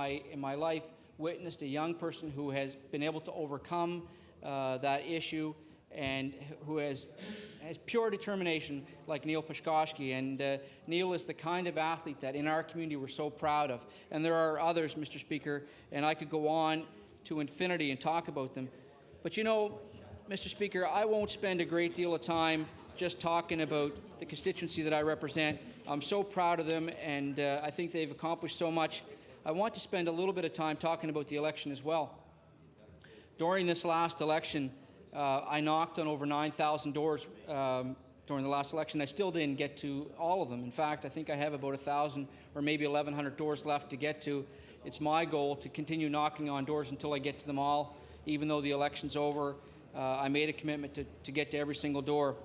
in my life witnessed a young person who has been able to overcome that issue and who has pure determination like Neil Pashkoski. And Neil is the kind of athlete that in our community we're so proud of. And there are others, Mr. Speaker, and I could go on to infinity and talk about them. But you know, Mr. Speaker, I won't spend a great deal of time just talking about the constituency that I represent. I'm so proud of them, and I think they've accomplished so much. I want to spend a little bit of time talking about the election as well. During this last election, I knocked on over 9,000 doors during the last election. I still didn't get to all of them. In fact, I think I have about 1,000 or maybe 1,100 doors left to get to. It's my goal to continue knocking on doors until I get to them all. Even though the election's over, I made a commitment to get to every single door.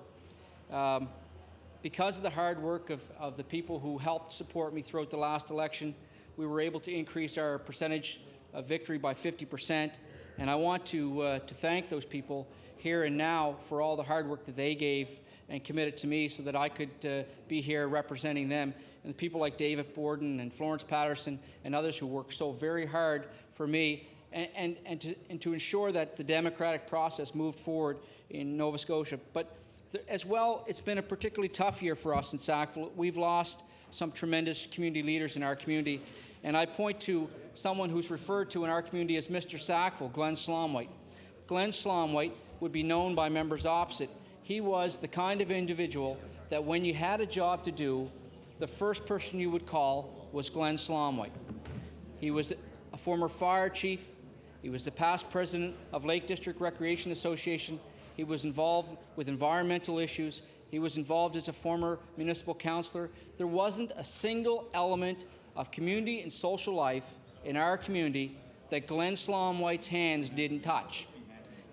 Because of the hard work of the people who helped support me throughout the last election, we were able to increase our percentage of victory by 50%. And I want to thank those people here and now for all the hard work that they gave and committed to me so that I could be here representing them. And the people like David Borden and Florence Patterson and others who worked so very hard for me and to ensure that the democratic process moved forward in Nova Scotia. But as well, it's been a particularly tough year for us in Sackville. We've lost some tremendous community leaders in our community. And I point to someone who's referred to in our community as Mr. Sackville, Glenn Slomwhite. Glenn Slomwhite would be known by members opposite. He was the kind of individual that when you had a job to do, the first person you would call was Glenn Slomwhite. He was a former fire chief. He was the past president of Lake District Recreation Association. He was involved with environmental issues. He was involved as a former municipal councillor. There wasn't a single element of community and social life in our community that Glenn Slomwhite's hands didn't touch.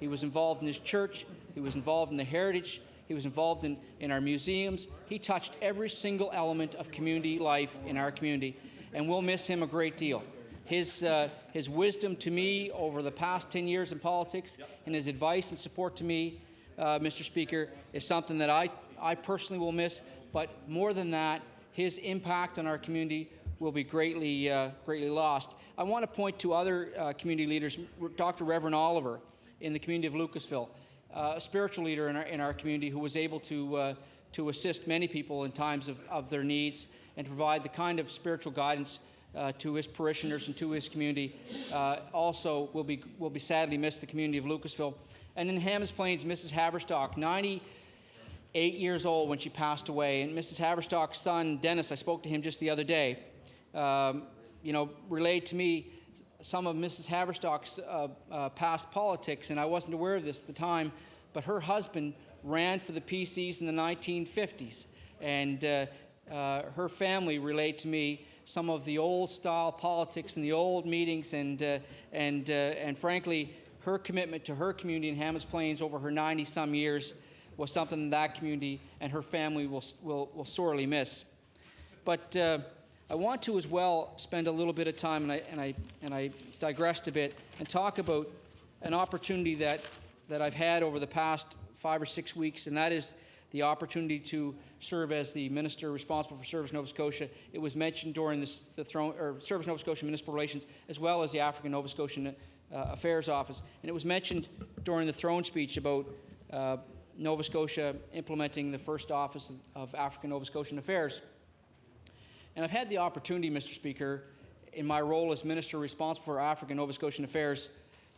He was involved in his church. He was involved in the heritage. He was involved in our museums. He touched every single element of community life in our community, and we'll miss him a great deal. His wisdom to me over the past 10 years in politics and his advice and support to me, Mr. Speaker, is something that I personally will miss. But more than that, his impact on our community will be greatly lost. I want to point to other community leaders. Dr. Reverend Oliver in the community of Lucasville, a spiritual leader in our community who was able to assist many people in times of their needs and provide the kind of spiritual guidance to his parishioners and to his community. Also will be sadly missed, the community of Lucasville. And in Hammonds Plains, Mrs. Haverstock, 98 years old when she passed away. And Mrs. Haverstock's son, Dennis, I spoke to him just the other day, relayed to me some of Mrs. Haverstock's past politics, and I wasn't aware of this at the time, but her husband ran for the PCs in the 1950s. And her family relayed to me some of the old-style politics and the old meetings, and frankly, her commitment to her community in Hammonds Plains over her 90-some years was something that community and her family will sorely miss. But I want to as well spend a little bit of time, and I digressed a bit, and talk about an opportunity that I've had over the past 5 or 6 weeks, and that is the opportunity to serve as the Minister responsible for Service Nova Scotia. It was mentioned during Service Nova Scotia Municipal Relations, as well as the African Nova Scotian Affairs Office. And it was mentioned during the throne speech about Nova Scotia implementing the first Office of African Nova Scotian Affairs. And I've had the opportunity, Mr. Speaker, in my role as Minister responsible for African Nova Scotian Affairs,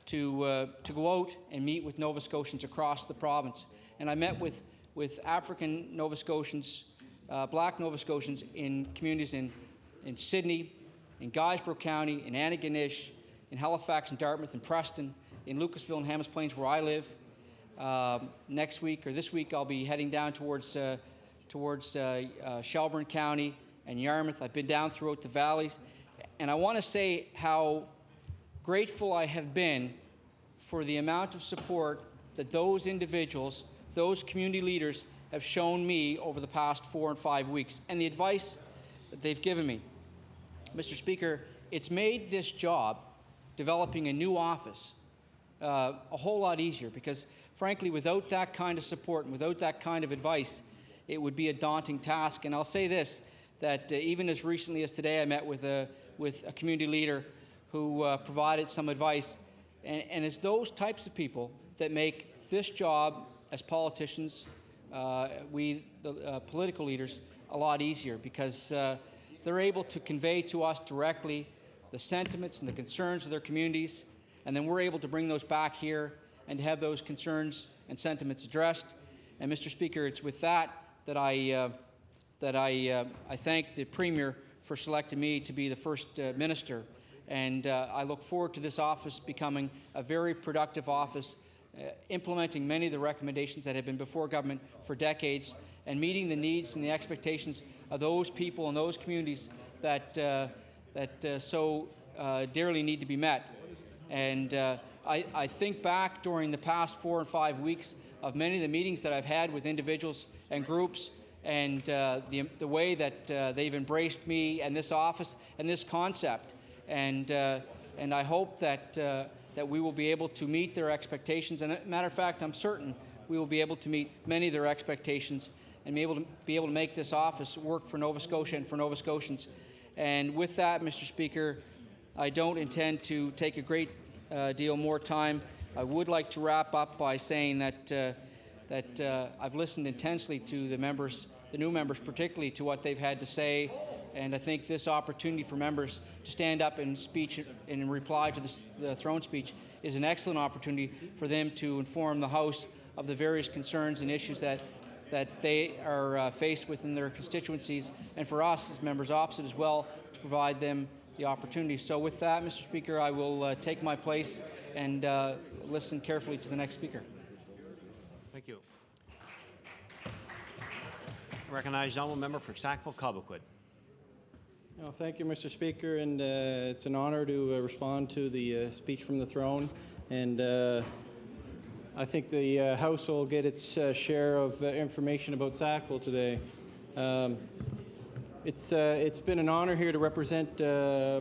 to go out and meet with Nova Scotians across the province. And I met with African Nova Scotians, Black Nova Scotians in communities in Sydney, in Guysborough County, in Antigonish, in Halifax and Dartmouth and Preston, in Lucasville and Hammonds Plains where I live. This week I'll be heading down towards Shelburne County and Yarmouth. I've been down throughout the valleys, and I want to say how grateful I have been for the amount of support that those individuals, those community leaders, have shown me over the past 4 and 5 weeks, and the advice that they've given me. Mr. Speaker, it's made this job, developing a new office, a whole lot easier, because frankly, without that kind of support and without that kind of advice, it would be a daunting task. And I'll say this, that even as recently as today, I met with a community leader who provided some advice. And it's those types of people that make this job as politicians, we, the political leaders, a lot easier, because they're able to convey to us directly the sentiments and the concerns of their communities, and then we're able to bring those back here and to have those concerns and sentiments addressed. And Mr. Speaker, it's with that I thank the Premier for selecting me to be the first minister, and I look forward to this office becoming a very productive office, implementing many of the recommendations that have been before government for decades, and meeting the needs and the expectations of those people and those communities that so dearly need to be met. And I think back during the past 4 and 5 weeks of many of the meetings that I've had with individuals and groups, and the way that they've embraced me and this office and this concept. And I hope that we will be able to meet their expectations. And as a matter of fact, I'm certain we will be able to meet many of their expectations and be able to make this office work for Nova Scotia and for Nova Scotians. And with that, Mr. Speaker, I don't intend to take a great deal more time. I would like to wrap up by saying that I've listened intensely to the members, the new members particularly, to what they've had to say, and I think this opportunity for members to stand up and speech in reply to the throne speech is an excellent opportunity for them to inform the House of the various concerns and issues that they are faced with in their constituencies, and for us as members opposite as well to provide them the opportunity. So with that, Mr. Speaker, I will take my place and listen carefully to the next speaker. Thank you. I recognize the honourable member for Sackville-Cobequid. Well, thank you, Mr. Speaker, and it's an honour to respond to the speech from the throne. And I think the House will get its share of information about Sackville today. It's been an honour here to represent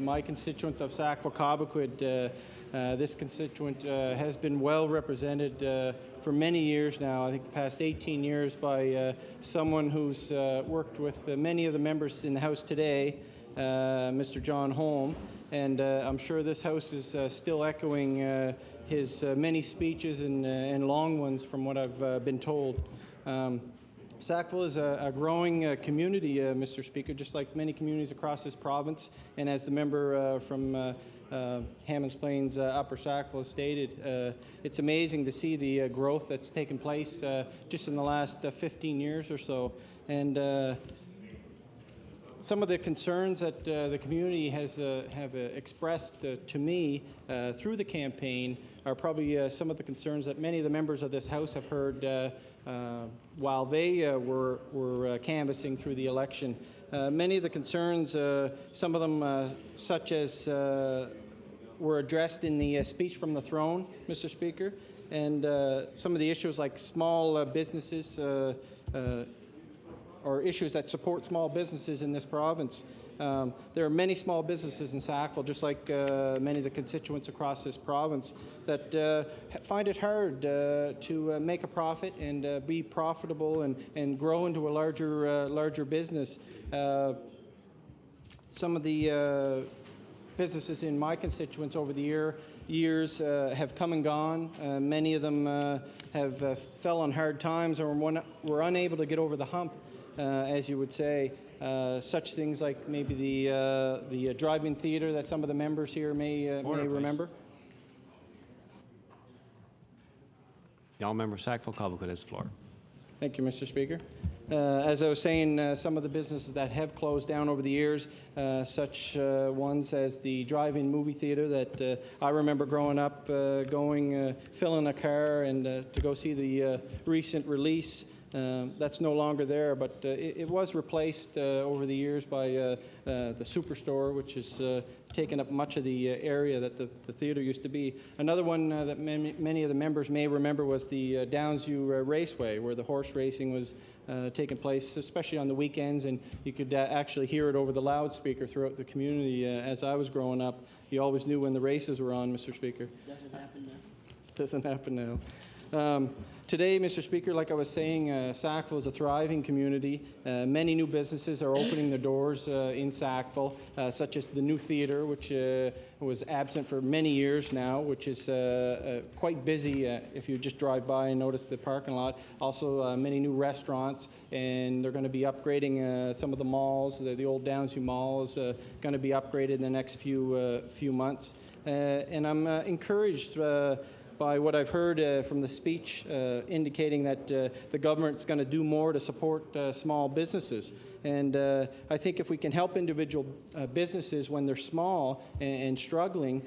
my constituents of Sackville-Cobequid. This constituent has been well represented for many years now. I think the past 18 years by someone who's worked with many of the members in the House today, Mr. John Holm, and I'm sure this House is still echoing his many speeches and long ones from what I've been told. Sackville is a growing community, Mr. Speaker, just like many communities across this province, and as the member from Hammonds Plains Upper Sackville has stated, it's amazing to see the growth that's taken place just in the last 15 years or so. And some of the concerns that the community have expressed to me through the campaign are probably some of the concerns that many of the members of this House have heard while they were canvassing through the election. Many of the concerns, some of them such as were addressed in the speech from the throne, Mr. Speaker, and some of the issues like small businesses or issues that support small businesses in this province. There are many small businesses in Sackville, just like many of the constituents across this province, that find it hard to make a profit and be profitable and grow into a larger business. Some of the businesses in my constituents over the years have come and gone. Many of them have fell on hard times or were unable to get over the hump, as you would say. Such things like maybe the drive-in theatre that some of the members here may remember. The honourable member for Sackville-Cobequid has the floor. Thank you, Mr. Speaker. As I was saying, some of the businesses that have closed down over the years, such ones as the drive-in movie theatre that I remember growing up going, filling a car and to go see the recent release. That's no longer there, but it was replaced over the years by the Superstore, which has taken up much of the area that the theatre used to be. Another one that many of the members may remember was the Downsview Raceway, where the horse racing was taking place, especially on the weekends, and you could actually hear it over the loudspeaker throughout the community. As I was growing up, you always knew when the races were on, Mr. Speaker. Doesn't happen now. Doesn't happen now. Today, Mr. Speaker, like I was saying, Sackville is a thriving community. Many new businesses are opening their doors in Sackville, such as the new theatre, which was absent for many years now, which is quite busy if you just drive by and notice the parking lot. Also, many new restaurants, and they're going to be upgrading some of the malls. The old Downsview Mall is going to be upgraded in the next few months. And I'm encouraged by what I've heard from the speech indicating that the government's going to do more to support small businesses. And I think if we can help individual businesses when they're small and struggling,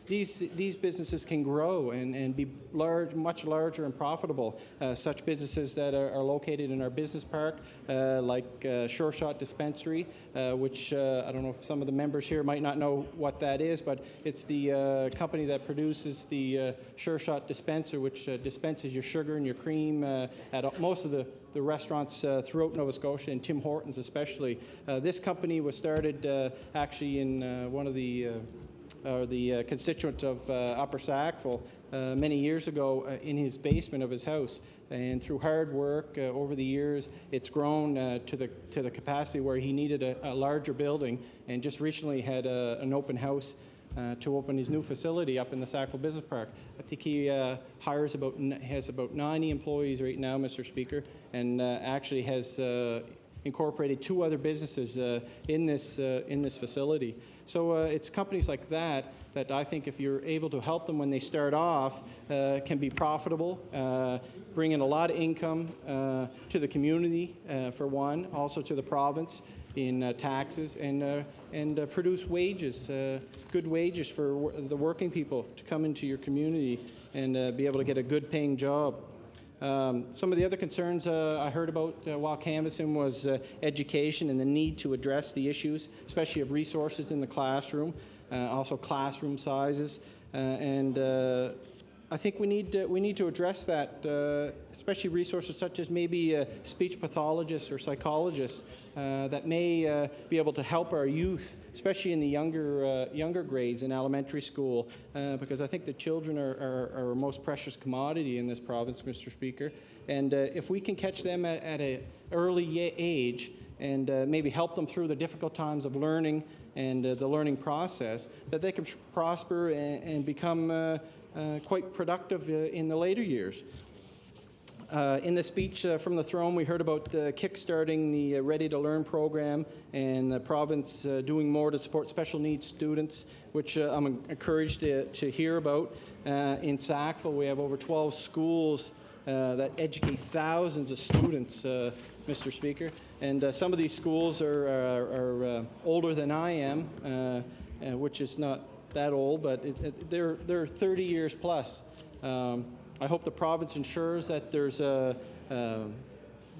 these businesses can grow and be much larger and profitable. Such businesses that are located in our business park, like Sure Shot Dispensary, which I don't know if some of the members here might not know what that is, but it's the company that produces the Sure Shot dispenser, which dispenses your sugar and your cream at most of the restaurants throughout Nova Scotia, and Tim Hortons especially. This company was started actually in one of the constituent of Upper Sackville many years ago in his basement of his house. And through hard work over the years, it's grown to the capacity where he needed a larger building, and just recently had an open house to open his new facility up in the Sackville Business Park. I think he has about 90 employees right now, Mr. Speaker, and actually has incorporated 2 other businesses in this facility. So it's companies like that I think if you're able to help them when they start off, can be profitable, bring in a lot of income to the community, for one, also to the province in taxes, and produce wages, good wages for the working people to come into your community and be able to get a good paying job. Some of the other concerns I heard about while canvassing was education and the need to address the issues, especially of resources in the classroom, also classroom sizes, and I think we need to address that, especially resources such as maybe speech pathologists or psychologists that may be able to help our youth, especially in the younger grades in elementary school, because I think the children are our most precious commodity in this province, Mr. Speaker. And if we can catch them at an early age and maybe help them through the difficult times of learning and the learning process, that they can prosper and become quite productive in the later years. In the speech from the throne, we heard about kickstarting the Ready to Learn program and the province doing more to support special needs students, which I'm encouraged to hear about. In Sackville, we have over 12 schools that educate thousands of students, Mr. Speaker. And some of these schools are older than I am, which is not that old, but they're 30 years plus. I hope the province ensures that the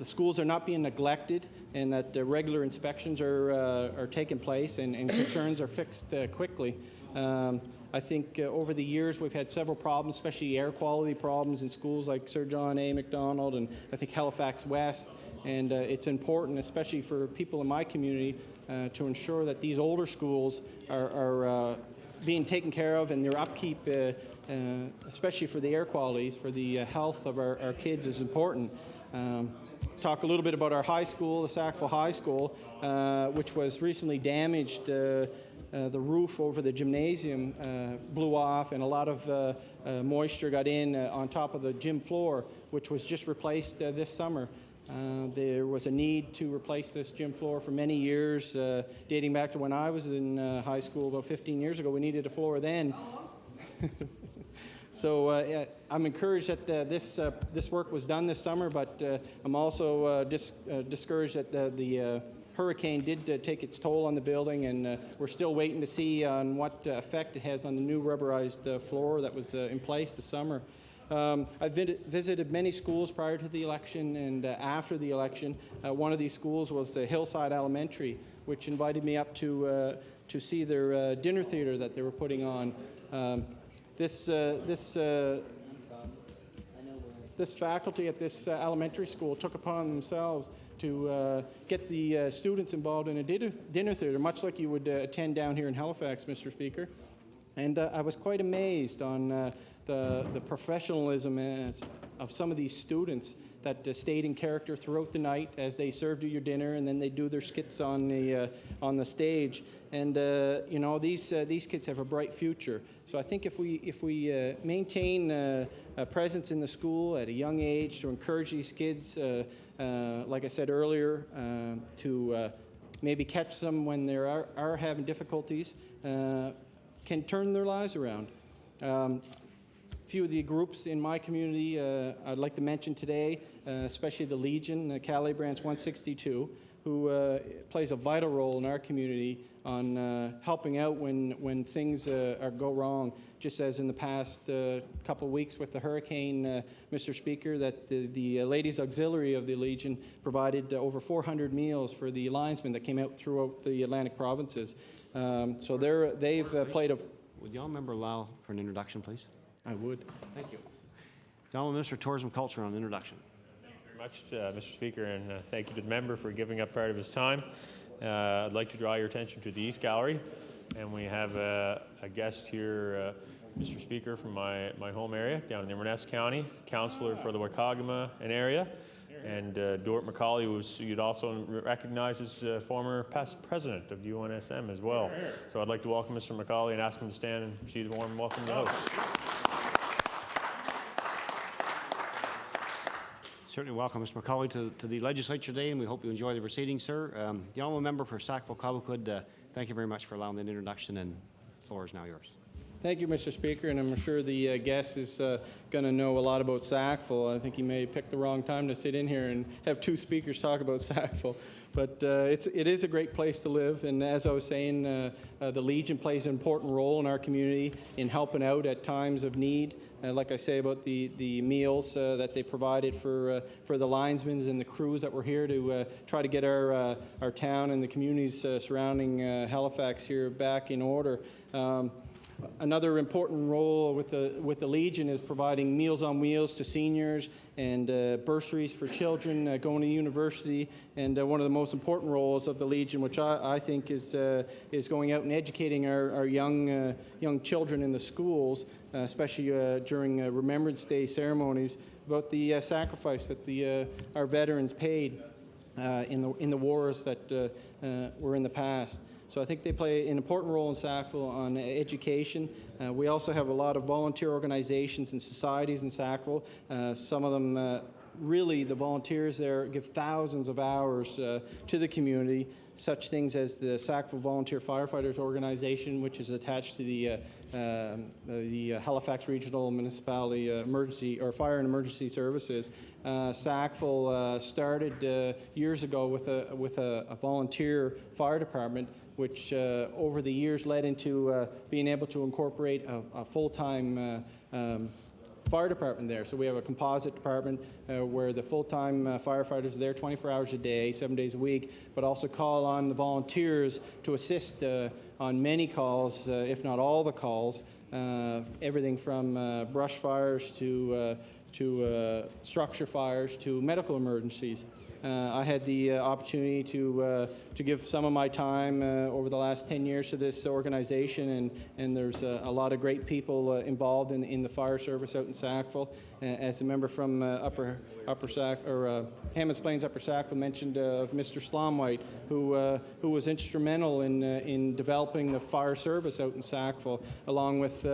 schools are not being neglected and that regular inspections are taking place and concerns are fixed quickly. I think over the years we've had several problems, especially air quality problems in schools like Sir John A. Macdonald and I think Halifax West. And it's important, especially for people in my community, to ensure that these older schools are being taken care of, and their upkeep, especially for the air qualities, for the health of our kids, is important. Talk a little bit about our high school, the Sackville High School, which was recently damaged. The roof over the gymnasium blew off, and a lot of moisture got in on top of the gym floor, which was just replaced this summer. There was a need to replace this gym floor for many years, dating back to when I was in high school about 15 years ago. We needed a floor then. So I'm encouraged that this work was done this summer, but I'm also discouraged that the hurricane did take its toll on the building, and we're still waiting to see on what effect it has on the new rubberized floor that was in place this summer. I've visited many schools prior to the election and after the election. One of these schools was the Hillside Elementary, which invited me up to see their dinner theater that they were putting on. This faculty at this elementary school took upon themselves to get the students involved in a dinner theater, much like you would attend down here in Halifax, Mr. Speaker. And I was quite amazed on the professionalism of some of these students that stayed in character throughout the night as they served you your dinner, and then they do their skits on the stage. And you know, these kids have a bright future. So I think if we maintain a presence in the school at a young age to encourage these kids, like I said earlier, to maybe catch them when they are having difficulties, can turn their lives around. A few of the groups in my community I'd like to mention today, especially the Legion, Calais Branch 162, who plays a vital role in our community on helping out when things go wrong. Just as in the past couple of weeks with the hurricane, Mr. Speaker, that the Ladies Auxiliary of the Legion provided over 400 meals for the linesmen that came out throughout the Atlantic provinces. So they've played a... Would the honourable member allow for an introduction, please? I would. Thank you. The honourable Minister of Tourism Culture on introduction. Thank you very much, Mr. Speaker, and thank you to the member for giving up part of his time. I'd like to draw your attention to the East Gallery, and we have a guest here, Mr. Speaker, from my home area down in Inverness County, councillor for the Waikagama area, and Dort McCauley, who you'd also recognize as former past president of UNSM as well. So I'd like to welcome Mr. McCauley and ask him to stand and receive the warm welcome to the House. Certainly welcome, Mr. McCauley, to the legislature today, and we hope you enjoy the proceedings, sir. The honourable member for Sackville-Cobequid, thank you very much for allowing that introduction, and the floor is now yours. Thank you, Mr. Speaker, and I'm sure the guest is going to know a lot about Sackville. I think he may pick the wrong time to sit in here and have two speakers talk about Sackville. But it is a great place to live, and as I was saying, the Legion plays an important role in our community in helping out at times of need. Like I say about the meals that they provided for the linesmen and the crews that were here to try to get our town and the communities surrounding Halifax here back in order. Another important role with the Legion is providing Meals on Wheels to seniors and bursaries for children going to university. And one of the most important roles of the Legion, which I think is going out and educating our young children in the schools, especially during Remembrance Day ceremonies, about the sacrifice that our veterans paid in the wars that were in the past. So I think they play an important role in Sackville on education. We also have a lot of volunteer organizations and societies in Sackville. Some of them, really, the volunteers there give thousands of hours to the community. Such things as the Sackville Volunteer Firefighters Organization, which is attached to the Halifax Regional Municipality Emergency or Fire and Emergency Services. Sackville started years ago with a volunteer fire department, which over the years led into being able to incorporate a full-time fire department there. So we have a composite department where the full-time firefighters are there 24 hours a day, 7 days a week, but also call on the volunteers to assist on many calls, if not all the calls, everything from brush fires to structure fires to medical emergencies. I had the opportunity to give some of my time over the last 10 years to this organization, and there's a lot of great people involved in the fire service out in Sackville. As a member from Upper Sack or Hammonds Plains Upper Sackville mentioned of Mr. Slomwhite, who was instrumental in developing the fire service out in Sackville, along with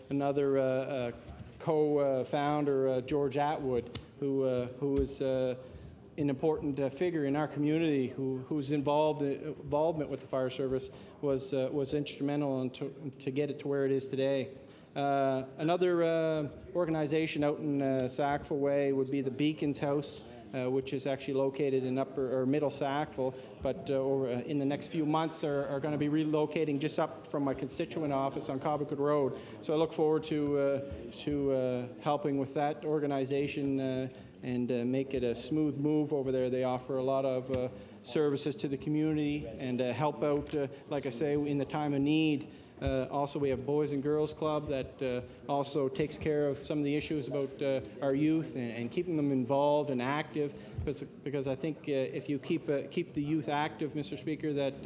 another co-founder, George Atwood, who was an important figure in our community whose involvement with the fire service was instrumental to get it to where it is today. Another organization out in Sackville Way would be the Beacons House, which is actually located in Upper or Middle Sackville, but in the next few months are going to be relocating just up from my constituent office on Cobequid Road. So I look forward to helping with that organization and make it a smooth move over there. They offer a lot of services to the community and help out, like I say, in the time of need. Also, we have Boys and Girls Club that also takes care of some of the issues about our youth and keeping them involved and active. because I think if you keep the youth active, Mr. Speaker, that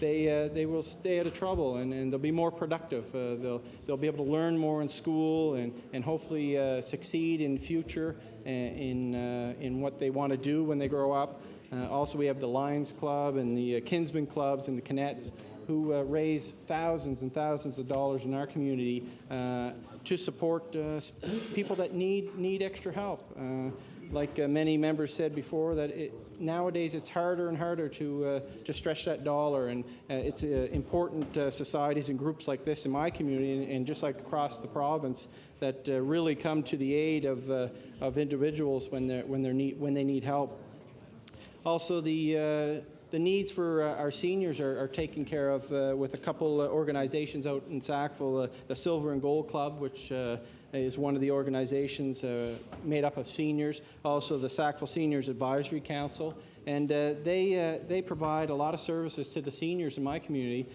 they will stay out of trouble and they'll be more productive. They'll be able to learn more in school and hopefully succeed in future in what they want to do when they grow up. Also, we have the Lions Club and the Kinsman Clubs and the Canets, who raise thousands and thousands of dollars in our community to support people that need extra help. Like many members said before, that nowadays it's harder and harder to stretch that dollar, and it's important societies and groups like this in my community and just like across the province that really come to the aid of individuals when they need help. Also, the needs for our seniors are taken care of with a couple organizations out in Sackville, the Silver and Gold Club, which is one of the organizations made up of seniors. Also, the Sackville Seniors Advisory Council. And they provide a lot of services to the seniors in my community,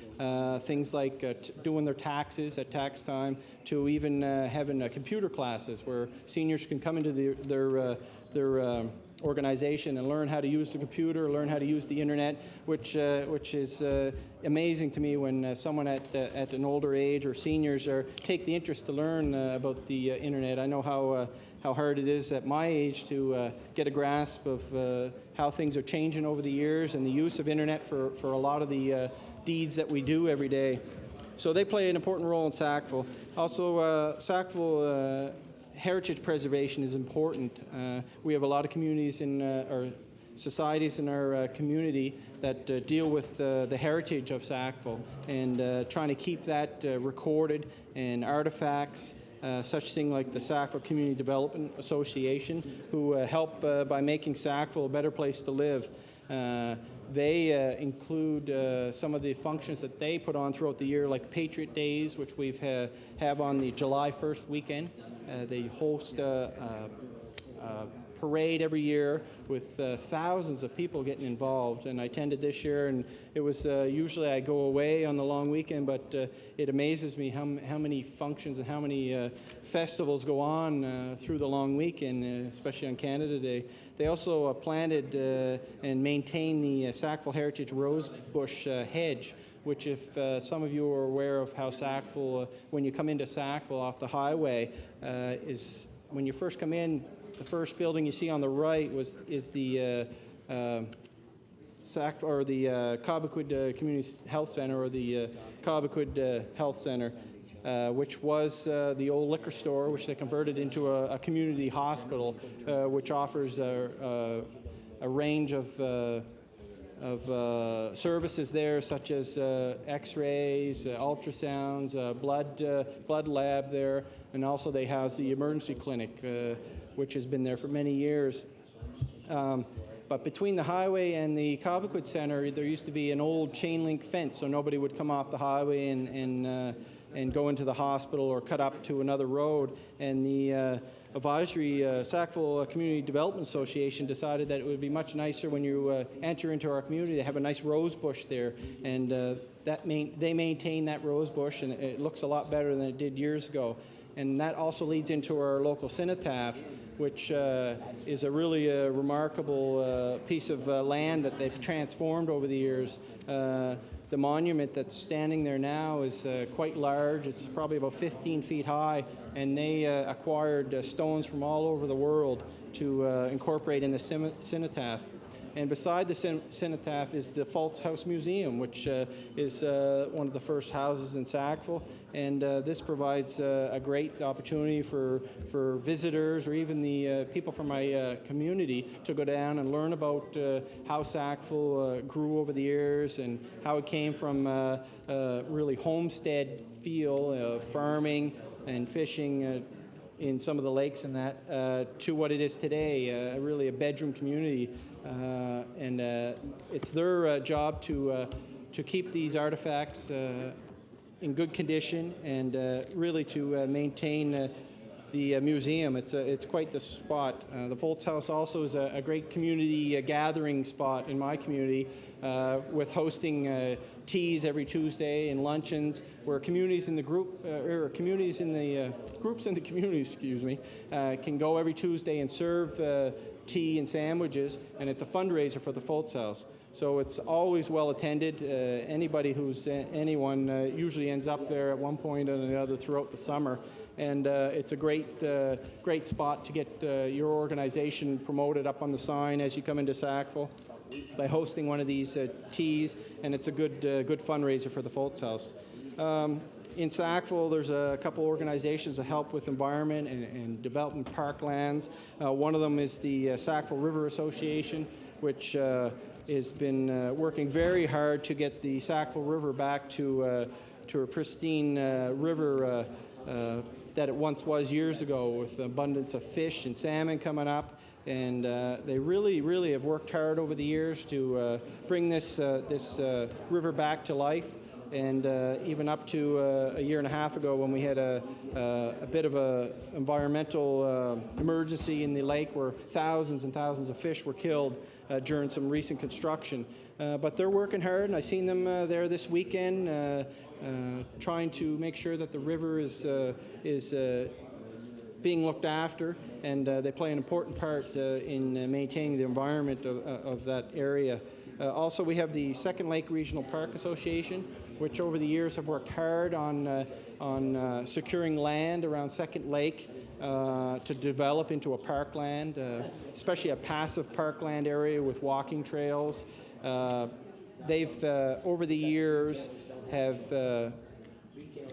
things like doing their taxes at tax time, to even having computer classes where seniors can come into their organization and learn how to use the computer, learn how to use the internet, which is amazing to me when someone at an older age or seniors take the interest to learn about the internet. I know how hard it is at my age to get a grasp of how things are changing over the years and the use of internet for a lot of the deeds that we do every day. So they play an important role in Sackville. Also, Sackville heritage preservation is important. We have a lot of communities or societies in our community that deal with the heritage of Sackville and trying to keep that recorded, and artifacts, such thing like the Sackville Community Development Association, who help by making Sackville a better place to live. They include some of the functions that they put on throughout the year, like Patriot Days, which we have on the July 1st weekend. They host a parade every year with thousands of people getting involved, and I attended this year, and it was usually I go away on the long weekend, but it amazes me how many functions and how many festivals go on through the long weekend, especially on Canada Day. They also planted and maintain the Sackville Heritage Rosebush hedge, which if some of you are aware of how Sackville, when you come into Sackville off the highway, is when you first come in, the first building you see on the right is the Cobequid Community Health Center, or the Cobequid Health Center, which was the old liquor store, which they converted into a community hospital, which offers a range of services there, such as X-rays, ultrasounds, blood lab there, and also they house the emergency clinic, which has been there for many years. But between the highway and the Cobequid Center, there used to be an old chain link fence, so nobody would come off the highway and go into the hospital or cut up to another road. And the Sackville Community Development Association decided that it would be much nicer when you enter into our community to have a nice rose bush there, and they maintain that rose bush, and it looks a lot better than it did years ago. And that also leads into our local cenotaph, which is a really remarkable piece of land that they've transformed over the years. The monument that's standing there now is quite large. It's probably about 15 feet high, and they acquired stones from all over the world to incorporate in the cenotaph. And beside the cenotaph is the Fultz House Museum, which is one of the first houses in Sackville. And this provides a great opportunity for visitors or even the people from my community to go down and learn about how Sackville grew over the years and how it came from really homestead feel, farming and fishing in some of the lakes and that, to what it is today, really a bedroom community. And it's their job to keep these artifacts in good condition and really to maintain the museum. It's quite the spot. The Fultz House also is a great community gathering spot in my community, with hosting teas every Tuesday and luncheons, where communities in the groups in the community, can go every Tuesday and serve tea and sandwiches, and it's a fundraiser for the Foltz House. So it's always well attended. Anybody who's anyone usually ends up there at one point or another throughout the summer. And it's a great spot to get your organization promoted up on the sign as you come into Sackville by hosting one of these teas, and it's a good fundraiser for the Foltz House. In Sackville, there's a couple organizations that help with environment and developing parklands. One of them is the Sackville River Association, which has been working very hard to get the Sackville River back to a pristine river that it once was years ago, with abundance of fish and salmon coming up. And they really have worked hard over the years to bring this river back to life. And even up to a year and a half ago, when we had a bit of an environmental emergency in the lake where thousands and thousands of fish were killed during some recent construction. But they're working hard, and I've seen them there this weekend trying to make sure that the river is being looked after, and they play an important part in maintaining the environment of that area. Also, we have the Second Lake Regional Park Association, which over the years have worked hard on securing land around Second Lake to develop into a parkland, especially a passive parkland area with walking trails. They've, over the years, have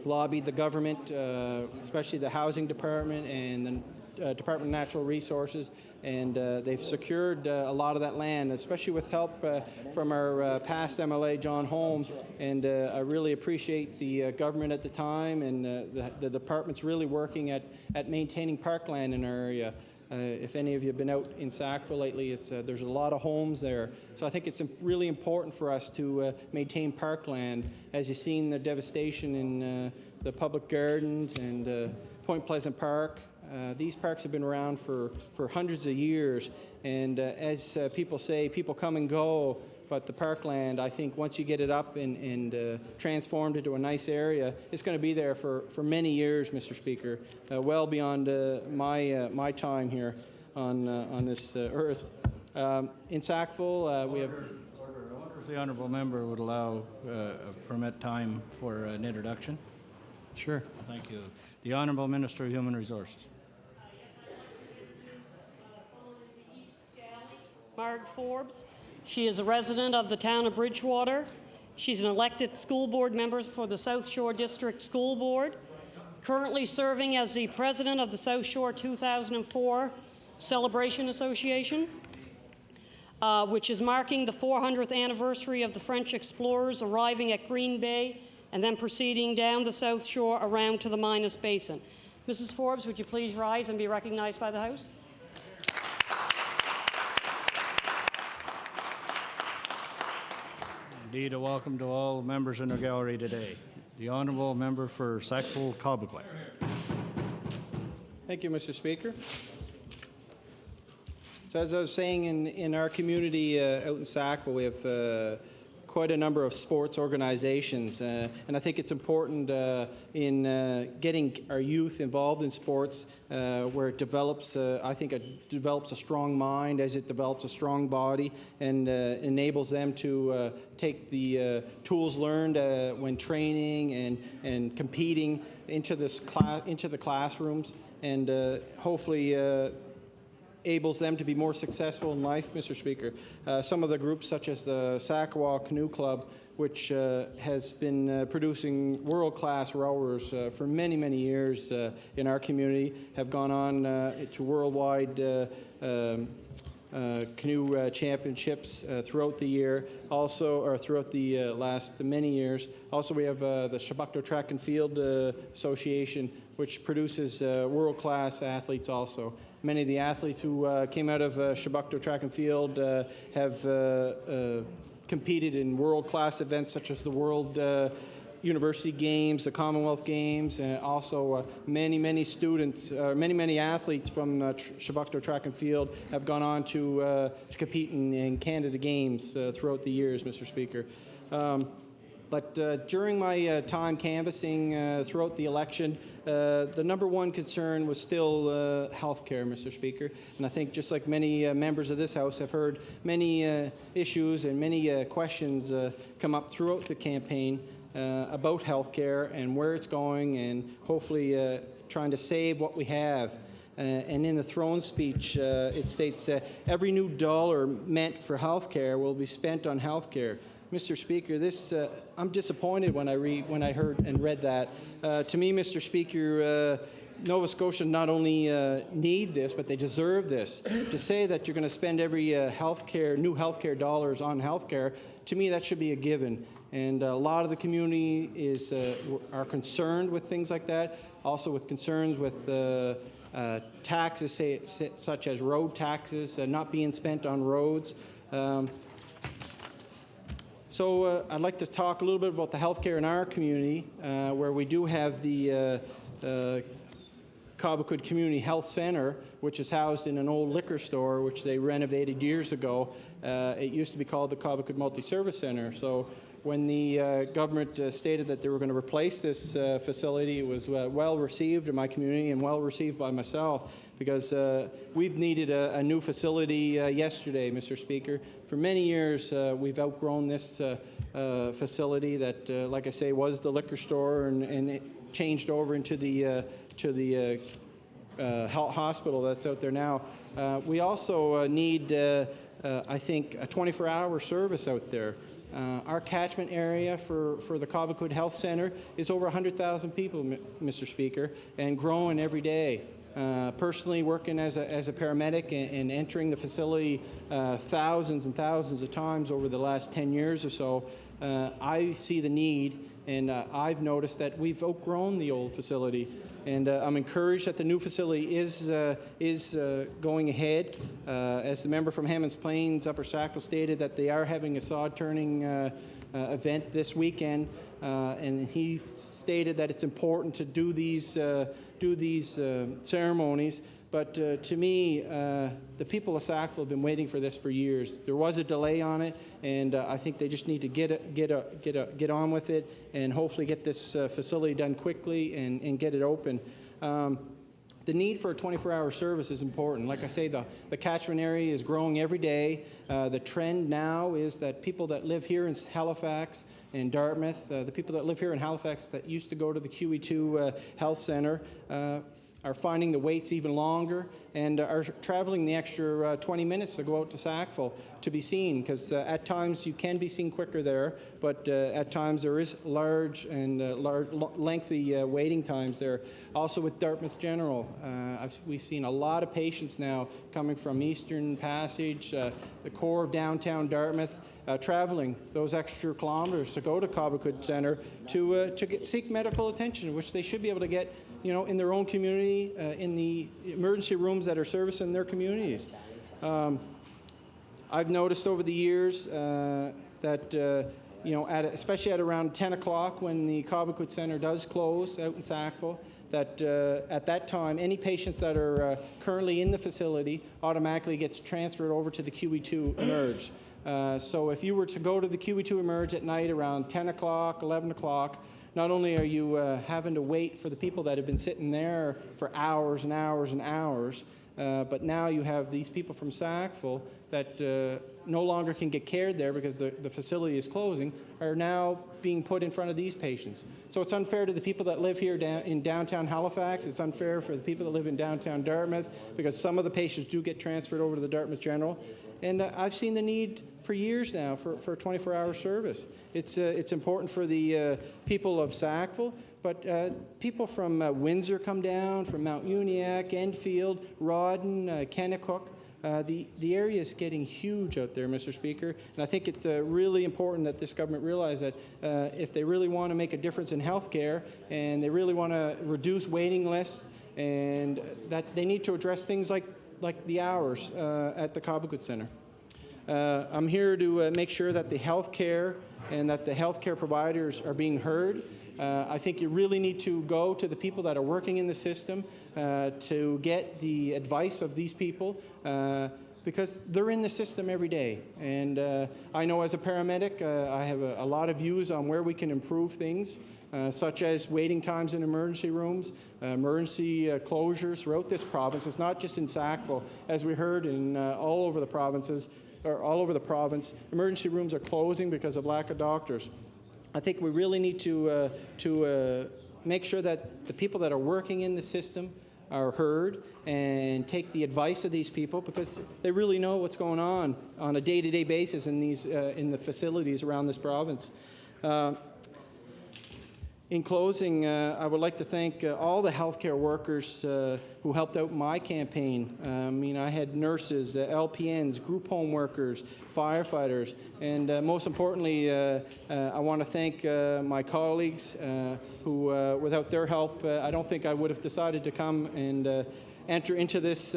lobbied the government, especially the Housing Department and the Department of Natural Resources, and they've secured a lot of that land, especially with help from our past MLA, John Holm, and I really appreciate the government at the time and the department's really working at maintaining parkland in our area. If any of you have been out in Sackville lately, there's a lot of homes there. So I think it's really important for us to maintain parkland. As you've seen the devastation in the public gardens and Point Pleasant Park, these parks have been around for hundreds of years. And as people say, people come and go, but the parkland, I think once you get it up and transformed into a nice area, it's going to be there for many years, Mr. Speaker, well beyond my time here on this earth. In Sackville, we have... Order. I wonder if the honourable member would allow permit time for an introduction. Sure. Thank you. The Honourable Minister of Human Resources. Marg Forbes. She is a resident of the town of Bridgewater. She's an elected school board member for the South Shore District School Board, currently serving as the president of the South Shore 2004 Celebration Association, which is marking the 400th anniversary of the French explorers arriving at Green Bay and then proceeding down the South Shore around to the Minas Basin. Mrs. Forbes, would you please rise and be recognized by the House? Indeed, a welcome to all members in our gallery today. The Honourable Member for Sackville-Cobequid. Thank you, Mr. Speaker. So as I was saying, in our community out in Sackville, we have quite a number of sports organizations, and I think it's important in getting our youth involved in sports where it develops, I think it develops a strong mind as it develops a strong body and enables them to take the tools learned when training and competing into the classrooms, and hopefully enables them to be more successful in life, Mr. Speaker. Some of the groups, such as the Sackawau Canoe Club, which has been producing world-class rowers for many, many years in our community, have gone on to worldwide canoe championships throughout the year, also, or throughout the last many years. Also, we have the Chebucto Track and Field Association, which produces world-class athletes also. Many of the athletes who came out of Chebucto Track and Field have competed in world-class events such as the World University Games, the Commonwealth Games, and also many students, many athletes from Chebucto Track and Field have gone on to compete in Canada Games throughout the years, Mr. Speaker. But during my time canvassing throughout the election, the number one concern was still health care, Mr. Speaker. And I think just like many members of this House have heard many issues and many questions come up throughout the campaign about health care and where it's going, and hopefully trying to save what we have. And in the throne speech, it states every new dollar meant for health care will be spent on health care. Mr. Speaker, this I'm disappointed when I heard and read that. To me, Mr. Speaker, Nova Scotia not only need this, but they deserve this. To say that you're going to spend every new healthcare dollars on healthcare, to me that should be a given. And a lot of the community are concerned with things like that. Also with concerns with taxes, such as road taxes, not being spent on roads. So I'd like to talk a little bit about the healthcare in our community, where we do have the Cobequid Community Health Center, which is housed in an old liquor store, which they renovated years ago. It used to be called the Cobequid Multi-Service Center. So when the government stated that they were going to replace this facility, it was well received in my community and well received by myself, because we've needed a new facility yesterday, Mr. Speaker. For many years, we've outgrown this facility that, like I say, was the liquor store, and it changed over into the health hospital that's out there now. We also need, I think, a 24-hour service out there. Our catchment area for the Cobequid Health Center is over 100,000 people, Mr. Speaker, and growing every day. Personally working as a paramedic and entering the facility thousands and thousands of times over the last 10 years or so, I see the need, and I've noticed that we've outgrown the old facility. And I'm encouraged that the new facility is going ahead. As the member from Hammonds Plains, Upper Sackville, stated that they are having a sod turning event this weekend, and he stated that it's important to do these ceremonies. But to me, the people of Sackville have been waiting for this for years. There was a delay on it, and I think they just need to get on with it, and hopefully get this facility done quickly and get it open. The need for a 24-hour service is important. Like I say, the catchment area is growing every day. The trend now is that people that live here in Halifax and Dartmouth, the people that live here in Halifax that used to go to the QE2 Health Center, are finding the waits even longer and are traveling the extra 20 minutes to go out to Sackville to be seen, because at times you can be seen quicker there, but at times there is large and lengthy waiting times there. Also with Dartmouth General, we've seen a lot of patients now coming from Eastern Passage, the core of downtown Dartmouth, traveling those extra kilometers to go to Cobequid Center to seek medical attention, which they should be able to get, in their own community, in the emergency rooms that are servicing their communities. I've noticed over the years that, especially at around 10 o'clock when the Cobequid Center does close out in Sackville, that at that time, any patients that are currently in the facility automatically gets transferred over to the QE2 Emerge. So if you were to go to the QE2 Emerge at night around 10 o'clock, 11 o'clock, not only are you having to wait for the people that have been sitting there for hours and hours and hours, but now you have these people from Sackville that no longer can get cared there because the facility is closing, are now being put in front of these patients. So it's unfair to the people that live here in downtown Halifax. It's unfair for the people that live in downtown Dartmouth, because some of the patients do get transferred over to the Dartmouth General. And I've seen the need for years now for a 24-hour service. It's important for the people of Sackville, but people from Windsor come down, from Mount Uniacke, Enfield, Rawdon, Kennecook. The area is getting huge out there, Mr. Speaker, and I think it's really important that this government realize that if they really want to make a difference in health care and they really want to reduce waiting lists, and that they need to address things like the hours at the Cobequid Center. I'm here to make sure that the health care and that the health care providers are being heard. I think you really need to go to the people that are working in the system to get the advice of these people, because they're in the system every day. And I know as a paramedic, I have a lot of views on where we can improve things, such as waiting times in emergency rooms, emergency closures throughout this province. It's not just in Sackville. As we heard in all over the provinces, or all over the province, emergency rooms are closing because of lack of doctors. I think we really need to make sure that the people that are working in the system are heard and take the advice of these people, because they really know what's going on a day-to-day basis in these in the facilities around this province. In closing, I would like to thank all the healthcare workers who helped out my campaign. I mean, I had nurses, LPNs, group home workers, firefighters, and most importantly, I want to thank my colleagues who, without their help, I don't think I would have decided to come and enter into this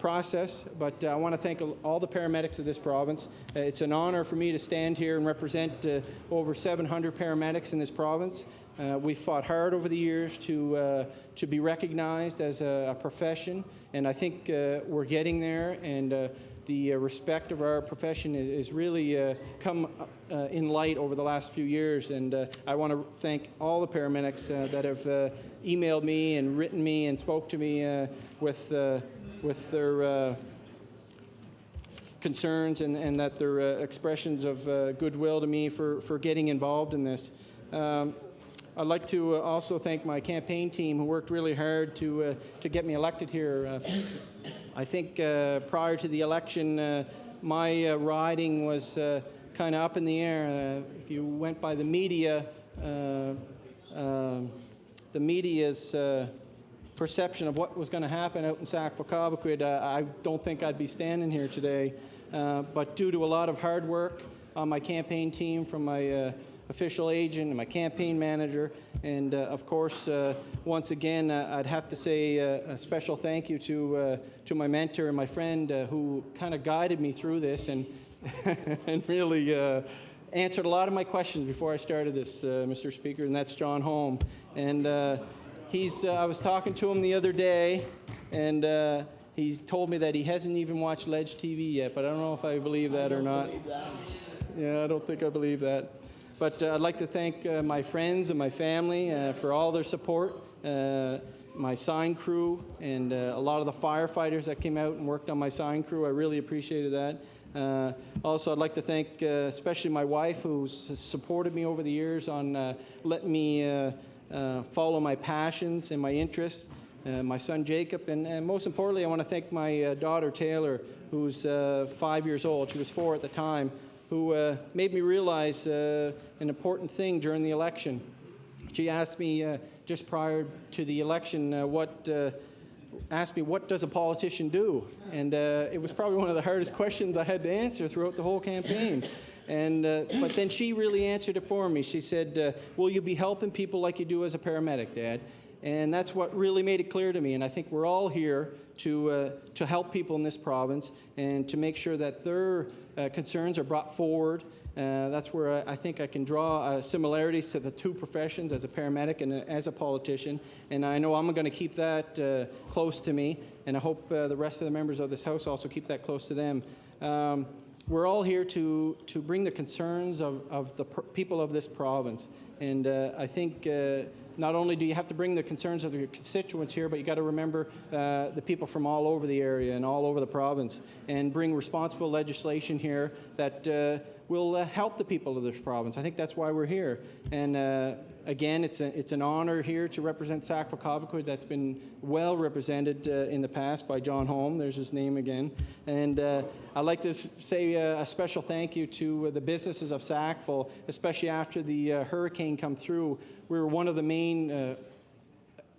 process, but I want to thank all the paramedics of this province. It's an honor for me to stand here and represent over 700 paramedics in this province. We've fought hard over the years to be recognized as a profession, and I think we're getting there, and the respect of our profession is really come in light over the last few years, and I want to thank all the paramedics that have emailed me and written me and spoke to me with their concerns and that their expressions of goodwill to me for getting involved in this. I'd like to also thank my campaign team who worked really hard to get me elected here. I think prior to the election, my riding was kind of up in the air. If you went by the media, the media's perception of what was going to happen out in Sackville-Cobequid, I don't think I'd be standing here today. But due to a lot of hard work on my campaign team, from my official agent and my campaign manager, and of course, once again, I'd have to say a special thank you to my mentor and my friend who kind of guided me through this and and really answered a lot of my questions before I started this, Mr. Speaker, and that's John Holm. And I was talking to him the other day, and he told me that he hasn't even watched Ledge TV yet, but I don't know if I believe that or not. Yeah, I don't think I believe that. But I'd like to thank my friends and my family for all their support, my sign crew, and a lot of the firefighters that came out and worked on my sign crew. I really appreciated that. Also, I'd like to thank especially my wife, who's supported me over the years on letting me follow my passions and my interests, my son Jacob, and most importantly, I want to thank my daughter Taylor, who's 5 years old. She was 4 at the time, who made me realize an important thing during the election. She asked me just prior to the election, what does a politician do? And it was probably one of the hardest questions I had to answer throughout the whole campaign. And but then she really answered it for me. She said, will you be helping people like you do as a paramedic, Dad? And that's what really made it clear to me. And I think we're all here to help people in this province and to make sure that their concerns are brought forward. That's where I think I can draw similarities to the two professions, as a paramedic and as a politician. And I know I'm going to keep that close to me, and I hope the rest of the members of this House also keep that close to them. We're all here to bring the concerns of the people of this province. And I think not only do you have to bring the concerns of your constituents here, but you got to remember the people from all over the area and all over the province, and bring responsible legislation here that will help the people of this province. I think that's why we're here. And again, it's an honor here to represent Sackville-Cobequid. That's been well represented in the past by John Holm. There's his name again. And I'd like to say a special thank you to the businesses of Sackville, especially after the hurricane come through. We were one of the main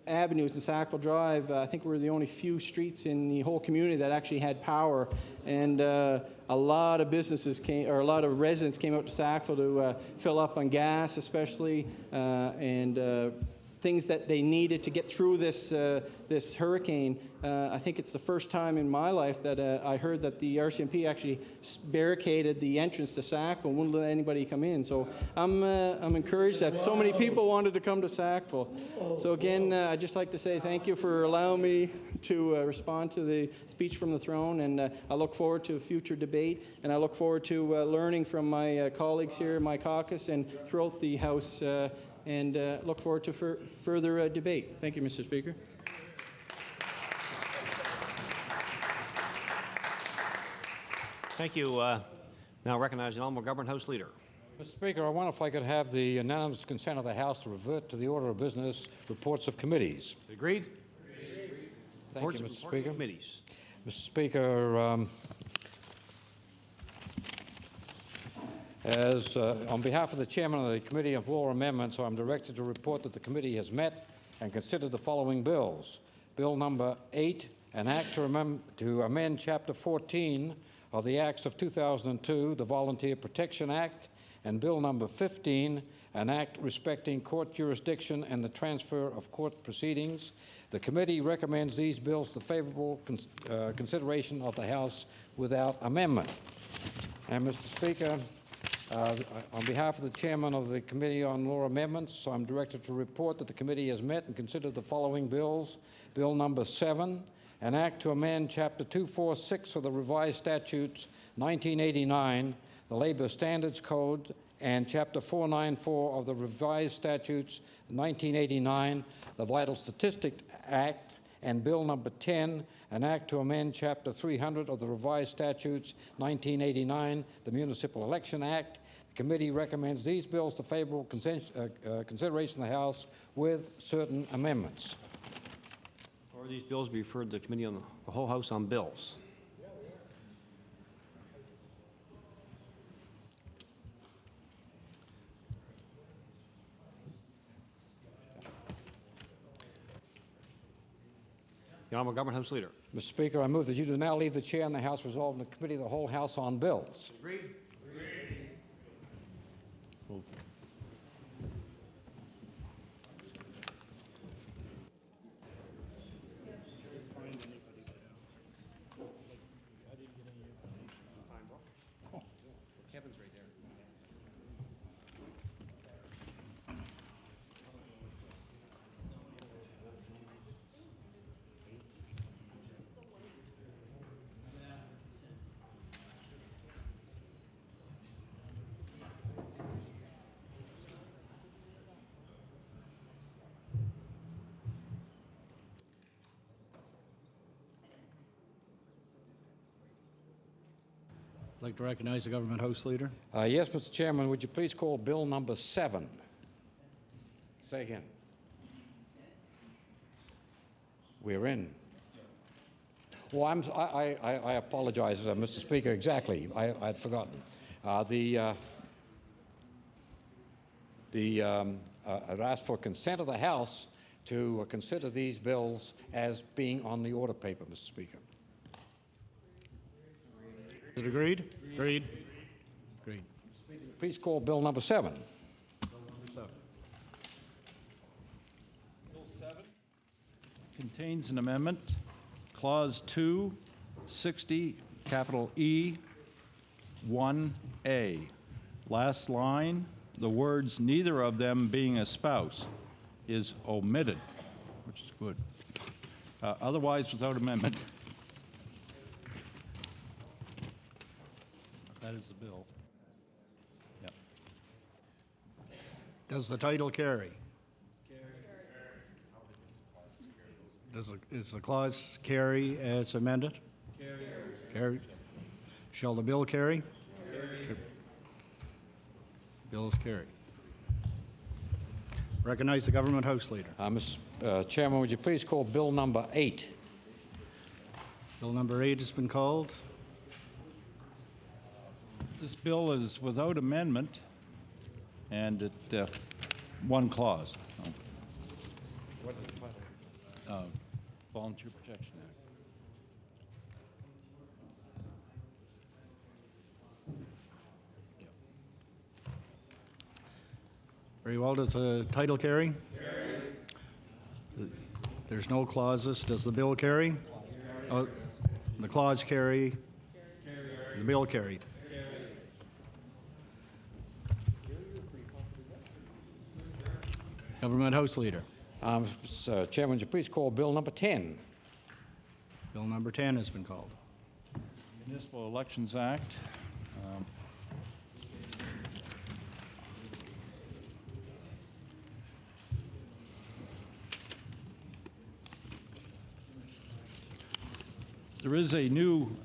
avenues in Sackville Drive. I think we were the only few streets in the whole community that actually had power. And a lot of businesses a lot of residents came out to Sackville to fill up on gas, especially, and things that they needed to get through this hurricane. I think it's the first time in my life that I heard that the RCMP actually barricaded the entrance to Sackville and wouldn't let anybody come in. So I'm encouraged that so many people wanted to come to Sackville. So again, I'd just like to say thank you for allowing me to respond to the speech from the throne, and I look forward to future debate, and I look forward to learning from my colleagues here in my caucus and throughout the House, and look forward to further debate. Thank you, Mr. Speaker. Thank you. Now recognize the Honourable Government House Leader. Mr. Speaker, I wonder if I could have the unanimous consent of the House to revert to the order of business reports of committees. Agreed? Thank you, Mr. Speaker. Committees. Mr. Speaker, on behalf of the Chairman of the Committee of Law Amendments, I'm directed to report that the committee has met and considered the following bills. Bill number 8, an act to amend Chapter 14 of the Acts of 2002, the Volunteer Protection Act, and Bill number 15, an act respecting court jurisdiction and the transfer of court proceedings. The committee recommends these bills to favorable consideration of the House without amendment. And Mr. Speaker, on behalf of the Chairman of the Committee on Law Amendments, I'm directed to report that the committee has met and considered the following bills. Bill number 7, an act to amend Chapter 246 of the Revised Statutes 1989, the Labor Standards Code, and Chapter 494 of the Revised Statutes 1989, the Vital Statistics Act, and Bill number 10, an act to amend Chapter 300 of the Revised Statutes 1989, the Municipal Election Act. The committee recommends these bills to favorable consideration of the House with certain amendments. Or these bills be referred to the Committee on the whole House on Bills. The Honourable Government House Leader. Mr. Speaker, I move that you do now leave the chair and the House resolve in the Committee of the whole House on bills. Agreed. Kevin's right there. I'd like to recognize the Government House Leader. Yes, Mr. Chairman, would you please call Bill number 7? Say again. We're in. Well, I apologize, Mr. Speaker. Exactly, I'd forgotten. I'd ask for consent of the House to consider these bills as being on the order paper, Mr. Speaker. Is it agreed? Agreed. Agreed. Please call Bill number 7. Bill 7 contains an amendment, Clause 2, 60, capital E, 1A. Last line, the words "neither of them being a spouse" is omitted, which is good. Otherwise, without amendment. That is the bill. Yep. Does the title carry? Is the clause carry as amended? Carried. Shall the bill carry? Carried. Bill is carried. Recognize the Government House Leader. Mr. Chairman, would you please call Bill number 8? Bill number 8 has been called. This bill is without amendment, and it one clause. What is the title? Volunteer Protection Act. Very well. Does the title carry? Carry. There's no clauses. Does the bill carry? Oh, the clause carry? The bill carried. Government House Leader. Mr. Chairman, would you please call Bill number 10? Bill number 10 has been called. Municipal Elections Act. There is a new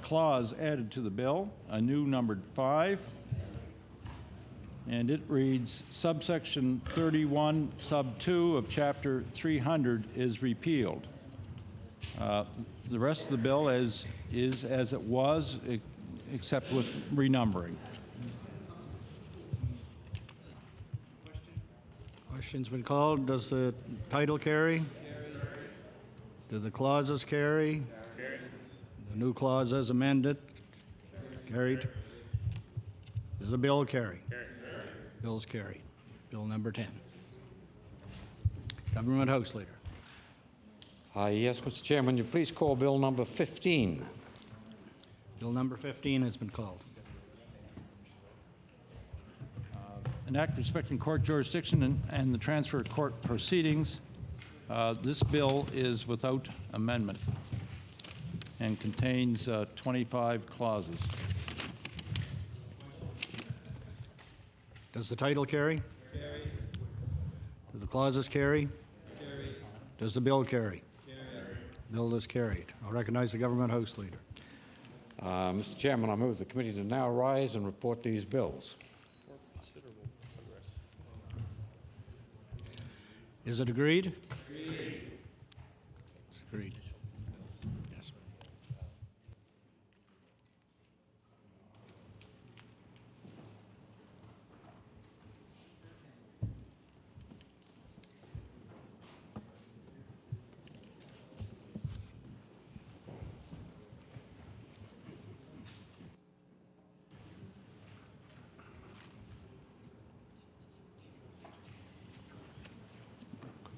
clause added to the bill, a new numbered 5, and it reads, subsection 31, sub 2 of chapter 300 is repealed. The rest of the bill is as it was, except with renumbering. Question's been called. Does the title carry? Do the clauses carry? The new clause as amended? Carried. Does the bill carry? Bill's carried. Bill number 10. Government House Leader. Yes, Mr. Chairman, would you please call Bill number 15? Bill number 15 has been called. An act respecting court jurisdiction and the transfer of court proceedings. This bill is without amendment and contains 25 clauses. Does the title carry? Carry. Do the clauses carry? Carry. Does the bill carry? Carry. Bill is carried. I'll recognize the Government House Leader. Mr. Chairman, I move the committee to now rise and report these bills. Is it agreed? Agreed. It's agreed. Yes.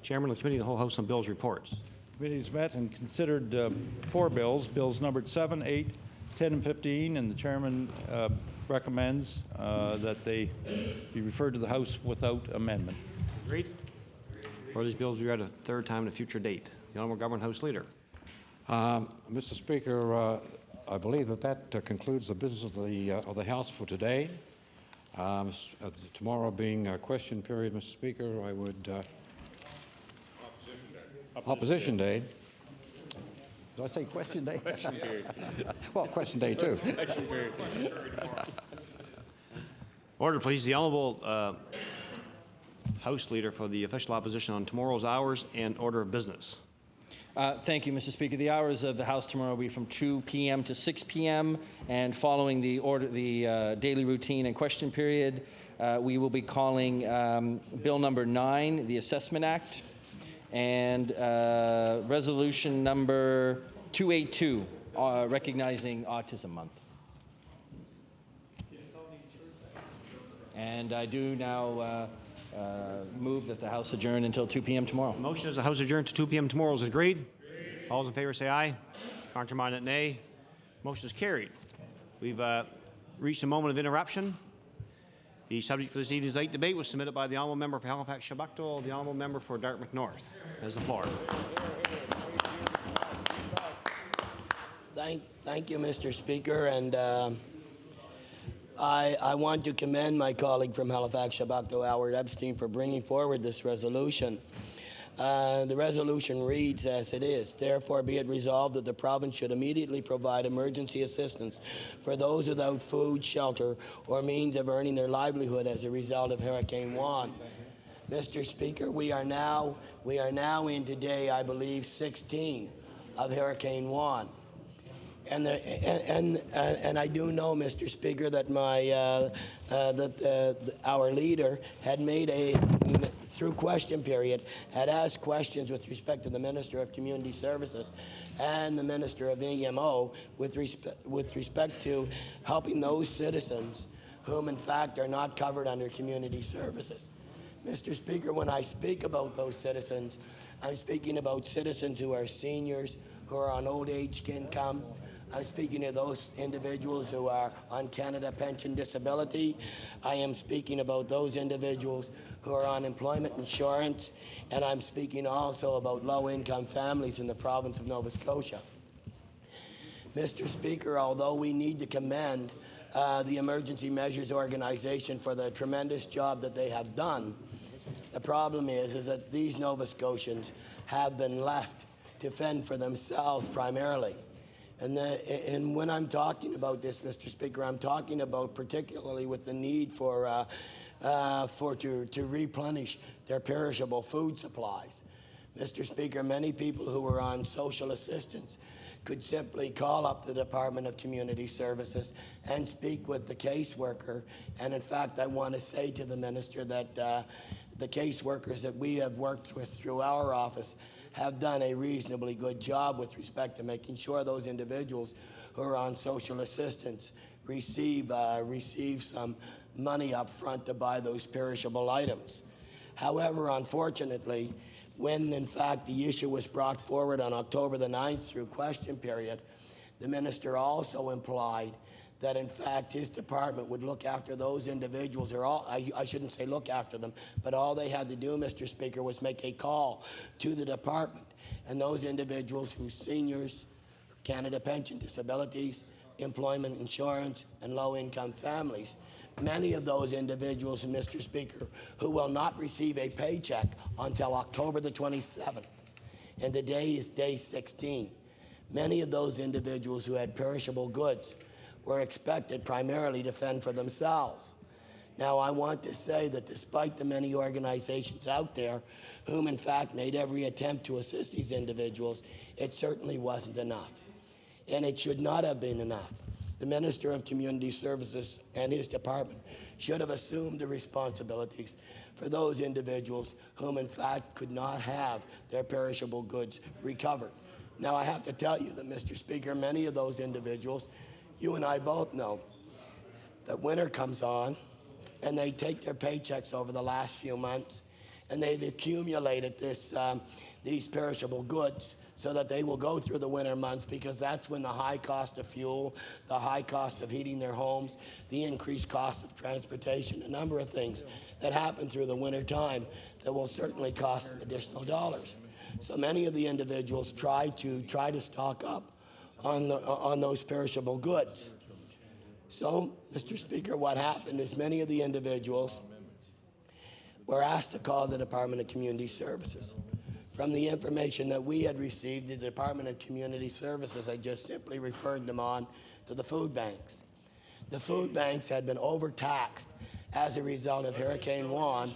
Chairman of the Committee of the Whole House on Bills reports. Committees met and considered 4 bills, bills numbered 7, 8, 10, and 15, and the chairman recommends that they be referred to the House without amendment. Agreed. Or these bills be read a third time at a future date. The Honourable Government House Leader. Mr. Speaker, I believe that concludes the business of the House for today. Tomorrow being a question period, Mr. Speaker, I would... Opposition Day. Did I say question day? Question period. Well, question day too. Question period. Order, please. The Honourable House Leader for the official opposition on tomorrow's hours and order of business. Thank you, Mr. Speaker. The hours of the House tomorrow will be from 2 p.m. to 6 p.m. and following the daily routine and question period, we will be calling Bill number 9, the Assessment Act, and resolution number 282, recognizing Autism Month. And I do now move that the House adjourn until 2 p.m. tomorrow. Motion is the House adjourned to 2 p.m. tomorrow is agreed. All those in favor say aye. Countermanded nay. Motion is carried. We've reached a moment of interruption. The subject for this evening's light debate was submitted by the Honourable Member for Halifax Shabukdale, the Honourable Member for Dartmouth North. Has the floor. Thank you, Mr. Speaker, and I want to commend my colleague from Halifax Shabukdale, Howard Epstein, for bringing forward this resolution. The resolution reads as it is. Therefore, be it resolved that the province should immediately provide emergency assistance for those without food, shelter, or means of earning their livelihood as a result of Hurricane Juan. Mr. Speaker, we are now in today, I believe, 16 of Hurricane Juan. And I do know, Mr. Speaker, that our leader had made through question period, had asked questions with respect to the Minister of Community Services and the Minister of EMO with respect to helping those citizens whom in fact are not covered under community services. Mr. Speaker, when I speak about those citizens, I'm speaking about citizens who are seniors, who are on old age income. I'm speaking of those individuals who are on Canada Pension Disability. I am speaking about those individuals who are on employment insurance, and I'm speaking also about low-income families in the province of Nova Scotia. Mr. Speaker, although we need to commend the Emergency Measures Organization for the tremendous job that they have done, the problem is that these Nova Scotians have been left to fend for themselves primarily. And when I'm talking about this, Mr. Speaker, I'm talking about particularly with the need to replenish their perishable food supplies. Mr. Speaker, many people who were on social assistance could simply call up the Department of Community Services and speak with the caseworker. And in fact, I want to say to the Minister that the caseworkers that we have worked with through our office have done a reasonably good job with respect to making sure those individuals who are on social assistance receive some money up front to buy those perishable items. However, unfortunately, when in fact the issue was brought forward on October the 9th through question period, the Minister also implied that in fact his department would look after those individuals, or I shouldn't say look after them, but all they had to do, Mr. Speaker, was make a call to the department, and those individuals whose seniors, Canada Pension Disabilities, employment insurance, and low-income families, many of those individuals, Mr. Speaker, who will not receive a paycheck until October the 27th, and today is day 16. Many of those individuals who had perishable goods were expected primarily to fend for themselves. Now, I want to say that despite the many organizations out there whom in fact made every attempt to assist these individuals, it certainly wasn't enough, and it should not have been enough. The Minister of Community Services and his department should have assumed the responsibilities for those individuals whom in fact could not have their perishable goods recovered. Now, I have to tell you that, Mr. Speaker, many of those individuals, you and I both know that winter comes on and they take their paychecks over the last few months and they've accumulated these perishable goods so that they will go through the winter months, because that's when the high cost of fuel, the high cost of heating their homes, the increased cost of transportation, a number of things that happen through the winter time that will certainly cost them additional dollars. So many of the individuals try to stock up on those perishable goods. So, Mr. Speaker, what happened is many of the individuals were asked to call the Department of Community Services. From the information that we had received, the Department of Community Services had just simply referred them on to the food banks. The food banks had been overtaxed as a result of Hurricane Juan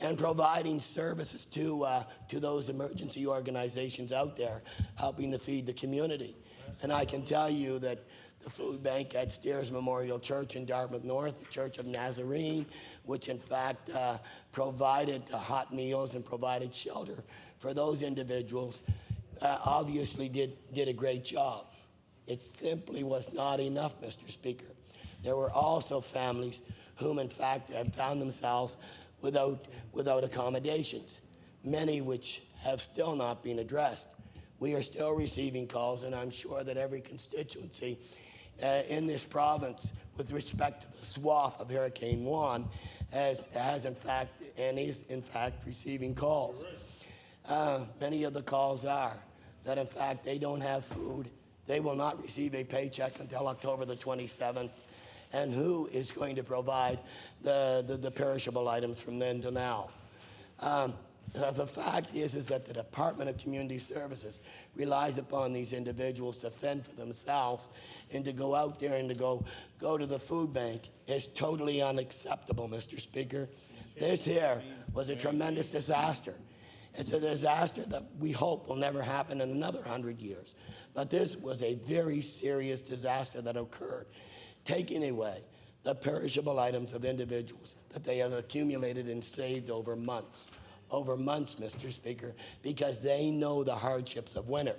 and providing services to those emergency organizations out there helping to feed the community. And I can tell you that the food bank at Steers Memorial Church in Dartmouth North, the Church of Nazarene, which in fact provided hot meals and provided shelter for those individuals, obviously did a great job. It simply was not enough, Mr. Speaker. There were also families whom in fact had found themselves without accommodations, many which have still not been addressed. We are still receiving calls, and I'm sure that every constituency in this province with respect to the swath of Hurricane Juan has in fact and is in fact receiving calls. Many of the calls are that in fact they don't have food, they will not receive a paycheck until October the 27th, and who is going to provide the perishable items from then to now. The fact is that the Department of Community Services relies upon these individuals to fend for themselves, and to go out there and to go to the food bank is totally unacceptable, Mr. Speaker. This here was a tremendous disaster. It's a disaster that we hope will never happen in another 100 years. But this was a very serious disaster that occurred, taking away the perishable items of individuals that they have accumulated and saved over months, Mr. Speaker, because they know the hardships of winter.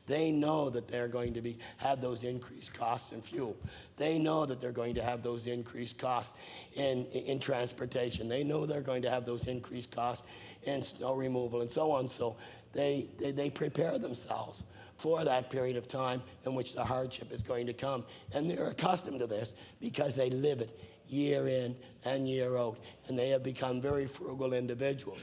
They know that they're going to have those increased costs in fuel. They know that they're going to have those increased costs in transportation. They know they're going to have those increased costs in snow removal and so on. So they prepare themselves for that period of time in which the hardship is going to come. And they're accustomed to this because they live it year in and year out. And they have become very frugal individuals.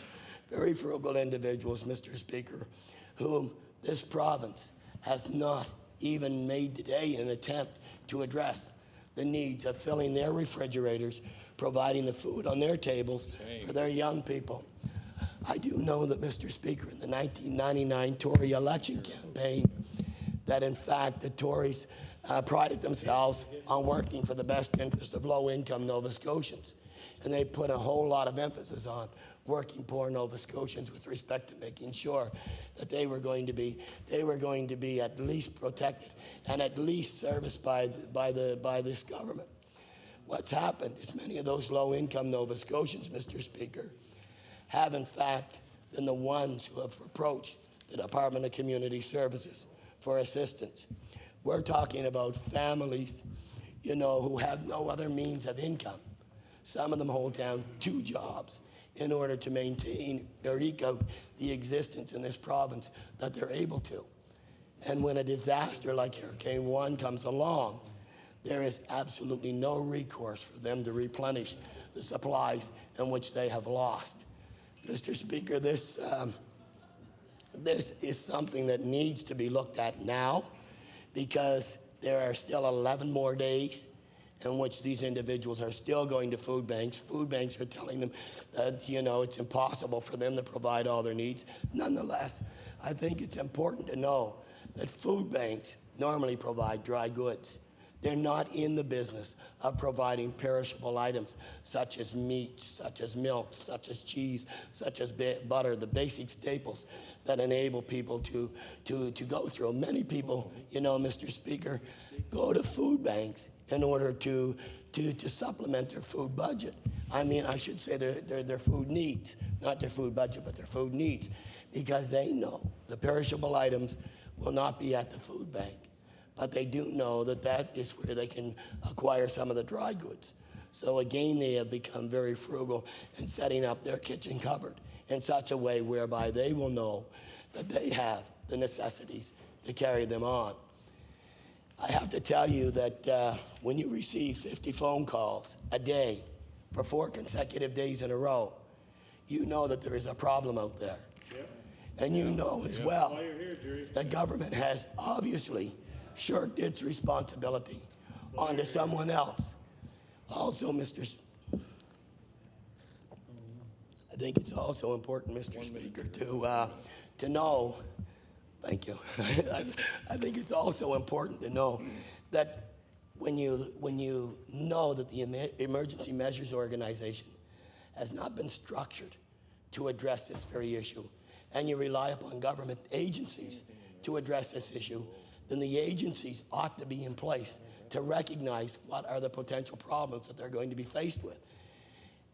Very frugal individuals, Mr. Speaker, whom this province has not even made today an attempt to address the needs of filling their refrigerators, providing the food on their tables for their young people. I do know that, Mr. Speaker, in the 1999 Tory election campaign, that in fact the Tories prided themselves on working for the best interest of low-income Nova Scotians. And they put a whole lot of emphasis on working poor Nova Scotians with respect to making sure that they were going to be at least protected and at least serviced by this government. What's happened is many of those low-income Nova Scotians, Mr. Speaker, have in fact been the ones who have approached the Department of Community Services for assistance. We're talking about families, who have no other means of income. Some of them hold down 2 jobs in order to maintain or eke out the existence in this province that they're able to. And when a disaster like Hurricane 1 comes along, there is absolutely no recourse for them to replenish the supplies in which they have lost. Mr. Speaker, this is something that needs to be looked at now, because there are still 11 more days in which these individuals are still going to food banks. Food banks are telling them that, it's impossible for them to provide all their needs. Nonetheless, I think it's important to know that food banks normally provide dry goods. They're not in the business of providing perishable items such as meat, such as milk, such as cheese, such as butter, the basic staples that enable people to go through. Many people, Mr. Speaker, go to food banks in order to supplement their food budget. I should say their food needs, not their food budget, but their food needs, because they know the perishable items will not be at the food bank. But they do know that is where they can acquire some of the dry goods. So again, they have become very frugal in setting up their kitchen cupboard in such a way whereby they will know that they have the necessities to carry them on. I have to tell you that when you receive 50 phone calls a day for 4 consecutive days in a row, you know that there is a problem out there. Yep. And you know as well that government has obviously shirked its responsibility onto someone else. Also, I think it's also important, Mr. Speaker, to know, thank you. I think it's also important to know that when you know that the Emergency Measures Organization has not been structured to address this very issue, and you rely upon government agencies to address this issue, then the agencies ought to be in place to recognize what are the potential problems that they're going to be faced with.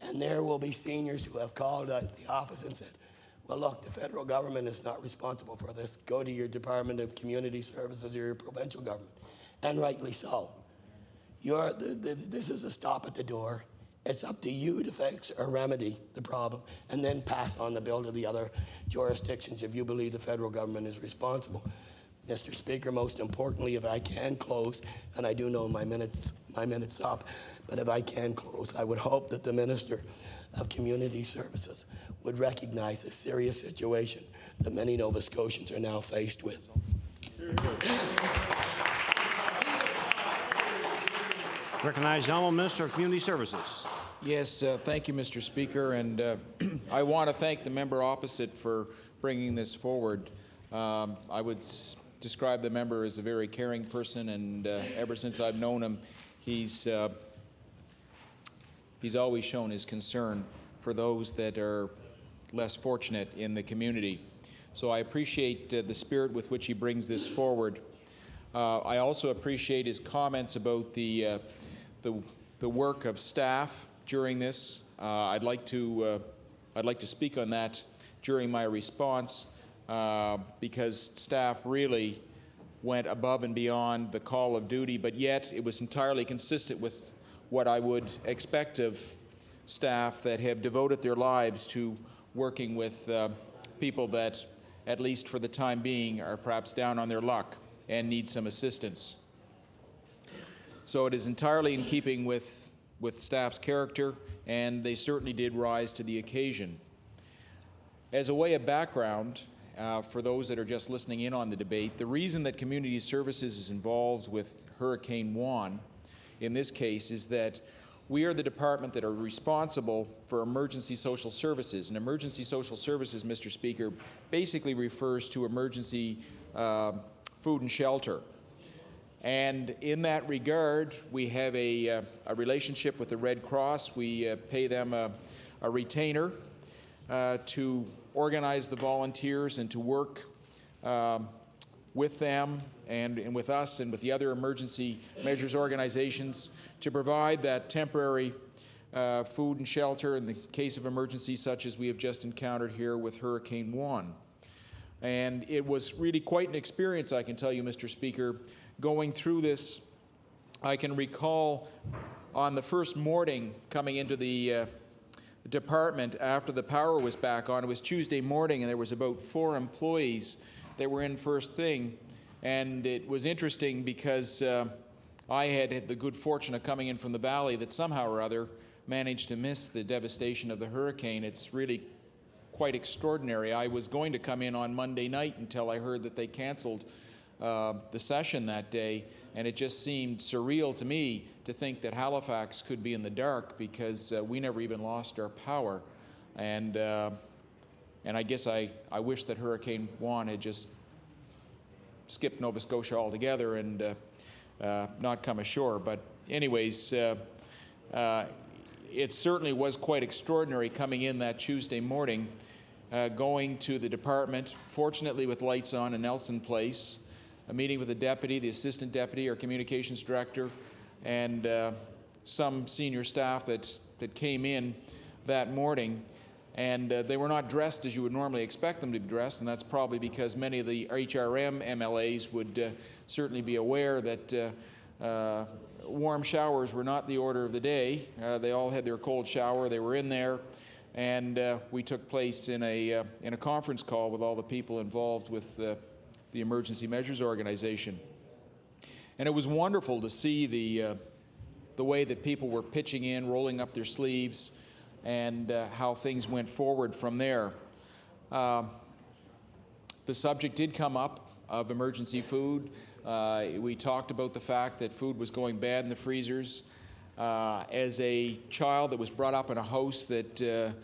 And there will be seniors who have called the office and said, well, look, the federal government is not responsible for this. Go to your Department of Community Services or your provincial government. And rightly so. This is a stop at the door. It's up to you to fix or remedy the problem and then pass on the bill to the other jurisdictions if you believe the federal government is responsible. Mr. Speaker, most importantly, if I can close, and I do know my minute's up, but if I can close, I would hope that the Minister of Community Services would recognize the serious situation that many Nova Scotians are now faced with. Recognize the Honourable Minister of Community Services. Yes, thank you, Mr. Speaker, and I want to thank the member opposite for bringing this forward. I would describe the member as a very caring person, and ever since I've known him, he's always shown his concern for those that are less fortunate in the community. So I appreciate the spirit with which he brings this forward. I also appreciate his comments about the work of staff during this. I'd like to speak on that during my response. Because staff really went above and beyond the call of duty, but yet it was entirely consistent with what I would expect of staff that have devoted their lives to working with people that at least for the time being, are perhaps down on their luck and need some assistance. So it is entirely in keeping with staff's character, and they certainly did rise to the occasion. As a way of background, for those that are just listening in on the debate, the reason that Community Services is involved with Hurricane Juan in this case is that we are the department that are responsible for emergency social services. And emergency social services, Mr. Speaker, basically refers to emergency food and shelter. And in that regard, we have a relationship with the Red Cross. We pay them a retainer to organize the volunteers and to work with them and with us and with the other emergency measures organizations to provide that temporary food and shelter in the case of emergencies such as we have just encountered here with Hurricane Juan. And it was really quite an experience, I can tell you, Mr. Speaker, going through this. I can recall on the first morning coming into the department after the power was back on. It was Tuesday morning, and there was about 4 employees that were in first thing. And it was interesting because I had the good fortune of coming in from the valley that somehow or other managed to miss the devastation of the hurricane. It's really quite extraordinary. I was going to come in on Monday night until I heard that they canceled the session that day, and it just seemed surreal to me to think that Halifax could be in the dark because we never even lost our power. And I guess I wish that Hurricane Juan had just skipped Nova Scotia altogether and not come ashore. But anyways, it certainly was quite extraordinary coming in that Tuesday morning, going to the department, fortunately with lights on in Nelson Place, a meeting with the deputy, the assistant deputy, our communications director, and some senior staff that came in that morning. And they were not dressed as you would normally expect them to be dressed, and that's probably because many of the HRM MLAs would certainly be aware that warm showers were not the order of the day. They all had their cold shower. They were in there, and we took place in a conference call with all the people involved with the Emergency Measures Organization. And it was wonderful to see the way that people were pitching in, rolling up their sleeves, and how things went forward from there. The subject did come up of emergency food. We talked about the fact that food was going bad in the freezers. As a child that was brought up in a house that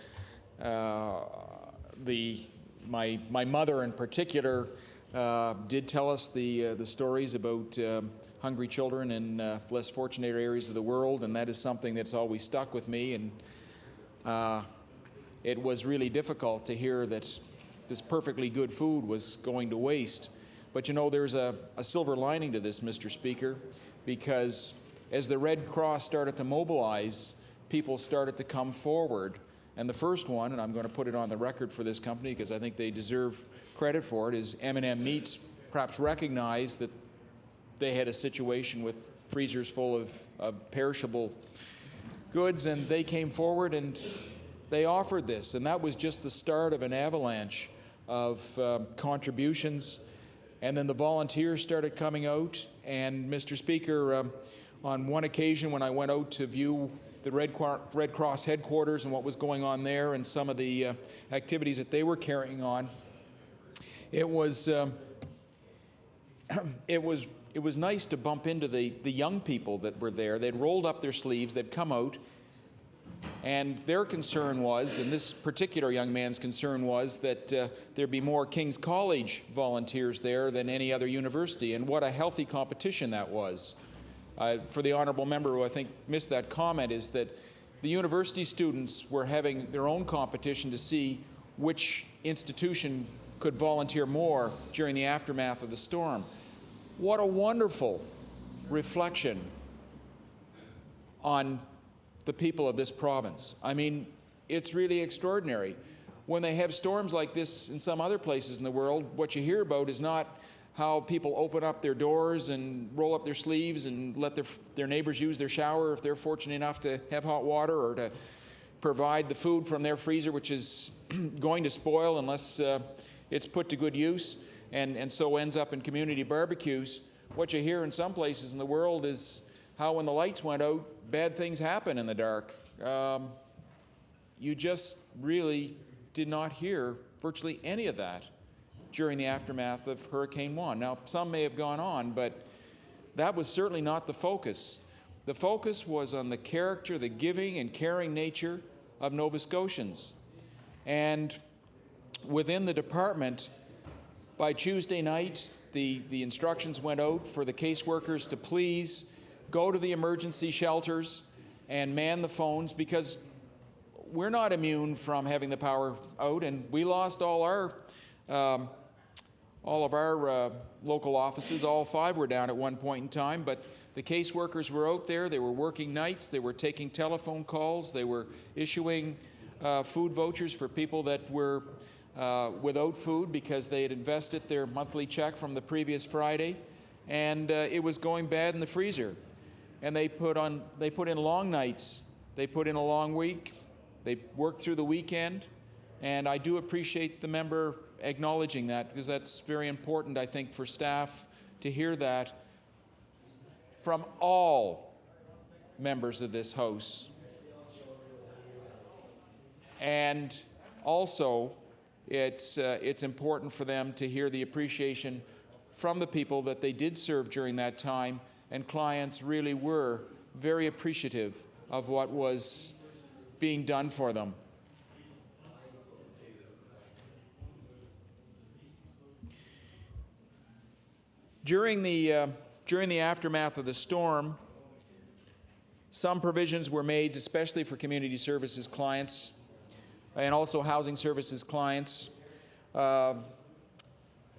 my mother in particular did tell us the stories about hungry children in less fortunate areas of the world, and that is something that's always stuck with me. And it was really difficult to hear that this perfectly good food was going to waste. But you know, there's a silver lining to this, Mr. Speaker, because as the Red Cross started to mobilize, people started to come forward. And the first one, and I'm going to put it on the record for this company because I think they deserve credit for it, is M&M Meats perhaps recognized that they had a situation with freezers full of perishable goods, and they came forward and they offered this. And that was just the start of an avalanche of contributions. And then the volunteers started coming out. And Mr. Speaker, on one occasion when I went out to view the Red Cross headquarters and what was going on there and some of the activities that they were carrying on, it was nice to bump into the young people that were there. They'd rolled up their sleeves, they'd come out, and their concern was, and this particular young man's concern was, that there'd be more King's College volunteers there than any other university, and what a healthy competition that was. For the honourable member who I think missed that comment, is that the university students were having their own competition to see which institution could volunteer more during the aftermath of the storm. What a wonderful reflection on the people of this province. I mean, it's really extraordinary. When they have storms like this in some other places in the world, what you hear about is not how people open up their doors and roll up their sleeves and let their neighbors use their shower if they're fortunate enough to have hot water, or to provide the food from their freezer, which is going to spoil unless it's put to good use and so ends up in community barbecues. What you hear in some places in the world is how when the lights went out, bad things happen in the dark. You just really did not hear virtually any of that during the aftermath of Hurricane Juan. Now, some may have gone on, but that was certainly not the focus. The focus was on the character, the giving and caring nature of Nova Scotians. And within the department, by Tuesday night, the instructions went out for the caseworkers to please go to the emergency shelters and man the phones, because we're not immune from having the power out, and we lost all of our local offices. All 5 were down at one point in time, but the caseworkers were out there. They were working nights. They were taking telephone calls. They were issuing food vouchers for people that were without food because they had invested their monthly check from the previous Friday, and it was going bad in the freezer. And they put in long nights. They put in a long week. They worked through the weekend, and I do appreciate the member acknowledging that, because that's very important, I think, for staff to hear that from all members of this House. And also, it's important for them to hear the appreciation from the people that they did serve during that time, and clients really were very appreciative of what was being done for them. During the aftermath of the storm, some provisions were made, especially for community services clients and also housing services clients.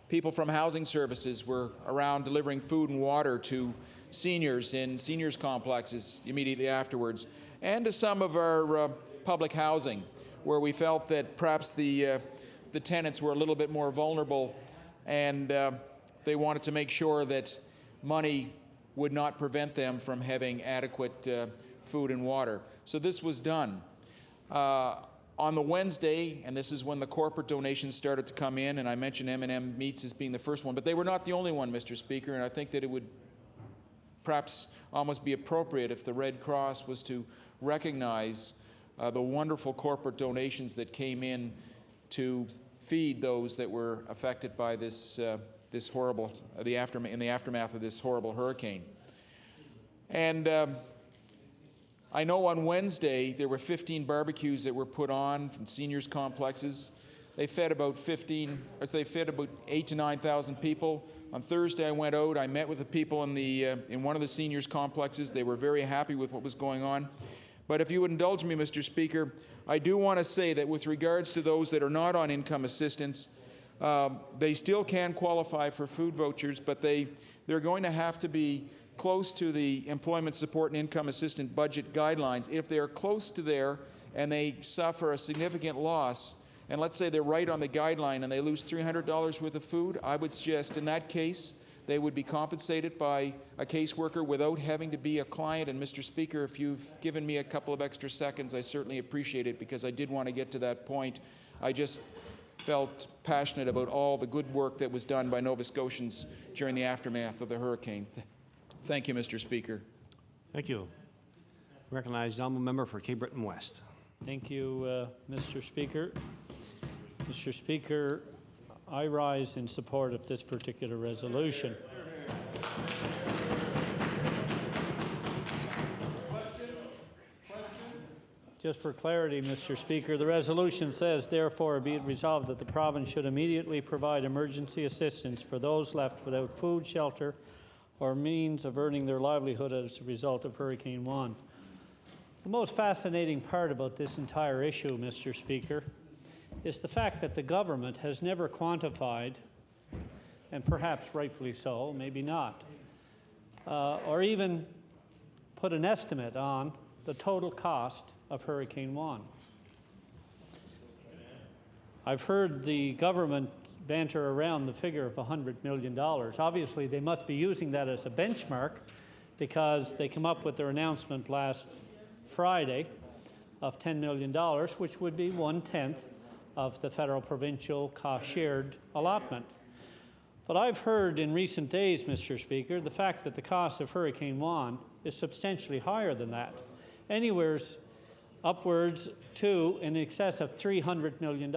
People from housing services were around delivering food and water to seniors in seniors complexes immediately afterwards, and to some of our public housing, where we felt that perhaps the tenants were a little bit more vulnerable, and they wanted to make sure that money would not prevent them from having adequate food and water. So this was done. On the Wednesday, and this is when the corporate donations started to come in, and I mentioned M&M Meats as being the first one, but they were not the only one, Mr. Speaker, and I think that it would perhaps almost be appropriate if the Red Cross was to recognize the wonderful corporate donations that came in to feed those that were affected by this horrible, in the aftermath of this horrible hurricane. And I know on Wednesday there were 15 barbecues that were put on from seniors complexes. They fed about 8 to 9,000 people. On Thursday, I went out. I met with the people in one of the seniors complexes. They were very happy with what was going on. But if you would indulge me, Mr. Speaker, I do want to say that with regards to those that are not on income assistance, they still can qualify for food vouchers, but they're going to have to be close to the employment support and income assistance budget guidelines. If they're close to there and they suffer a significant loss, and let's say they're right on the guideline and they lose $300 worth of food, I would suggest in that case they would be compensated by a caseworker without having to be a client. And Mr. Speaker, if you've given me a couple of extra seconds, I certainly appreciate it, because I did want to get to that point. I just felt passionate about all the good work that was done by Nova Scotians during the aftermath of the hurricane. Thank you, Mr. Speaker. Thank you. Recognize the honourable member for Cape Breton West. Thank you, Mr. Speaker. Mr. Speaker, I rise in support of this particular resolution. Just for clarity, Mr. Speaker, the resolution says, therefore, be it resolved that the province should immediately provide emergency assistance for those left without food, shelter, or means of earning their livelihood as a result of Hurricane Juan. The most fascinating part about this entire issue, Mr. Speaker, is the fact that the government has never quantified, and perhaps rightfully so, maybe not, or even put an estimate on the total cost of Hurricane Juan. I've heard the government banter around the figure of $100 million. Obviously, they must be using that as a benchmark, because they come up with their announcement last Friday of $10 million, which would be 1/10 of the federal provincial cost shared allotment. But I've heard in recent days, Mr. Speaker, the fact that the cost of Hurricane Juan is substantially higher than that, anywhere upwards to in excess of $300 million.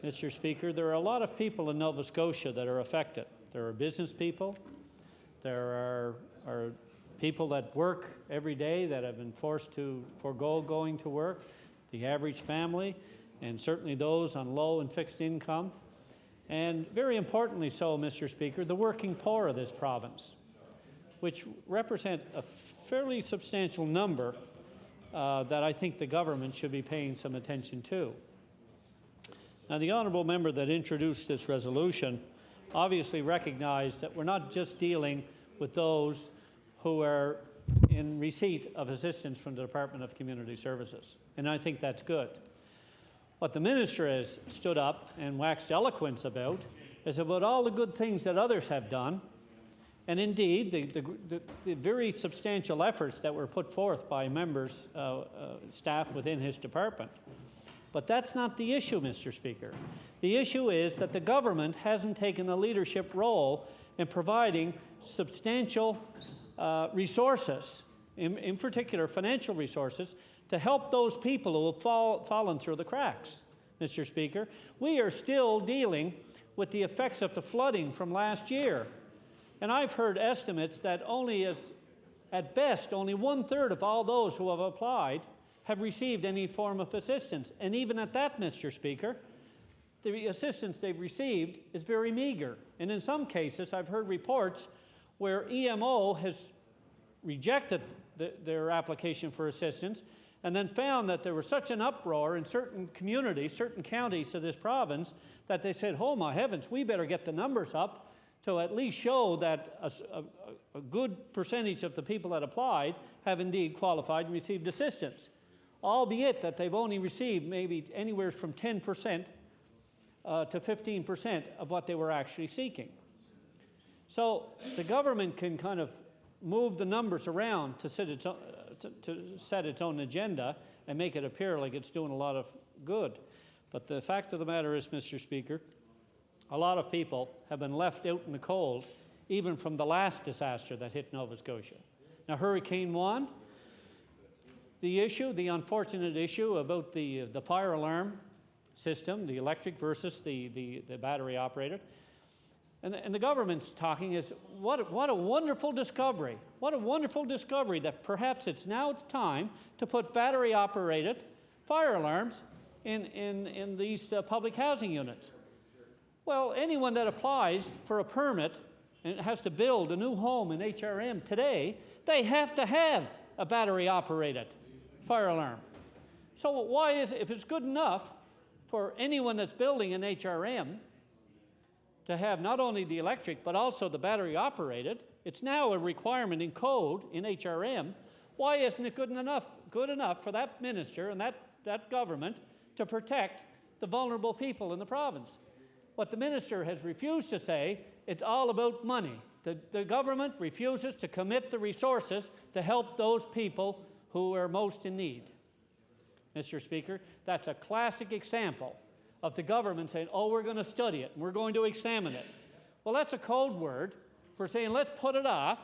Mr. Speaker, there are a lot of people in Nova Scotia that are affected. There are business people, there are people that work every day that have been forced to forego going to work, the average family, and certainly those on low and fixed income. And very importantly so, Mr. Speaker, the working poor of this province, which represent a fairly substantial number that I think the government should be paying some attention to. Now, the honourable member that introduced this resolution obviously recognized that we're not just dealing with those who are in receipt of assistance from the Department of Community Services, and I think that's good. What the minister has stood up and waxed eloquence about is about all the good things that others have done, and indeed the very substantial efforts that were put forth by members, staff within his department. But that's not the issue, Mr. Speaker. The issue is that the government hasn't taken a leadership role in providing substantial resources, in particular financial resources, to help those people who have fallen through the cracks, Mr. Speaker. We are still dealing with the effects of the flooding from last year. And I've heard estimates that at best, only 1/3 of all those who have applied have received any form of assistance. And even at that, Mr. Speaker, the assistance they've received is very meager. And in some cases, I've heard reports where EMO has rejected their application for assistance and then found that there was such an uproar in certain communities, certain counties of this province, that they said, oh my heavens, we better get the numbers up to at least show that a good percentage of the people that applied have indeed qualified and received assistance, albeit that they've only received maybe anywhere from 10% to 15% of what they were actually seeking. So the government can kind of move the numbers around to set its own agenda and make it appear like it's doing a lot of good. But the fact of the matter is, Mr. Speaker, a lot of people have been left out in the cold, even from the last disaster that hit Nova Scotia. Now, Hurricane Juan, the unfortunate issue about the fire alarm system, the electric versus the battery operated, and the government's talking is, what a wonderful discovery. What a wonderful discovery that perhaps it's time to put battery operated fire alarms in these public housing units. Well, anyone that applies for a permit and has to build a new home in HRM today, they have to have a battery-operated fire alarm. So why is it, if it's good enough for anyone that's building an HRM to have not only the electric but also the battery-operated, it's now a requirement in code in HRM, why isn't it good enough for that minister and that government to protect the vulnerable people in the province? What the minister has refused to say, it's all about money. The government refuses to commit the resources to help those people who are most in need. Mr. Speaker, that's a classic example of the government saying, oh, we're going to study it, and we're going to examine it. Well, that's a code word for saying, let's put it off,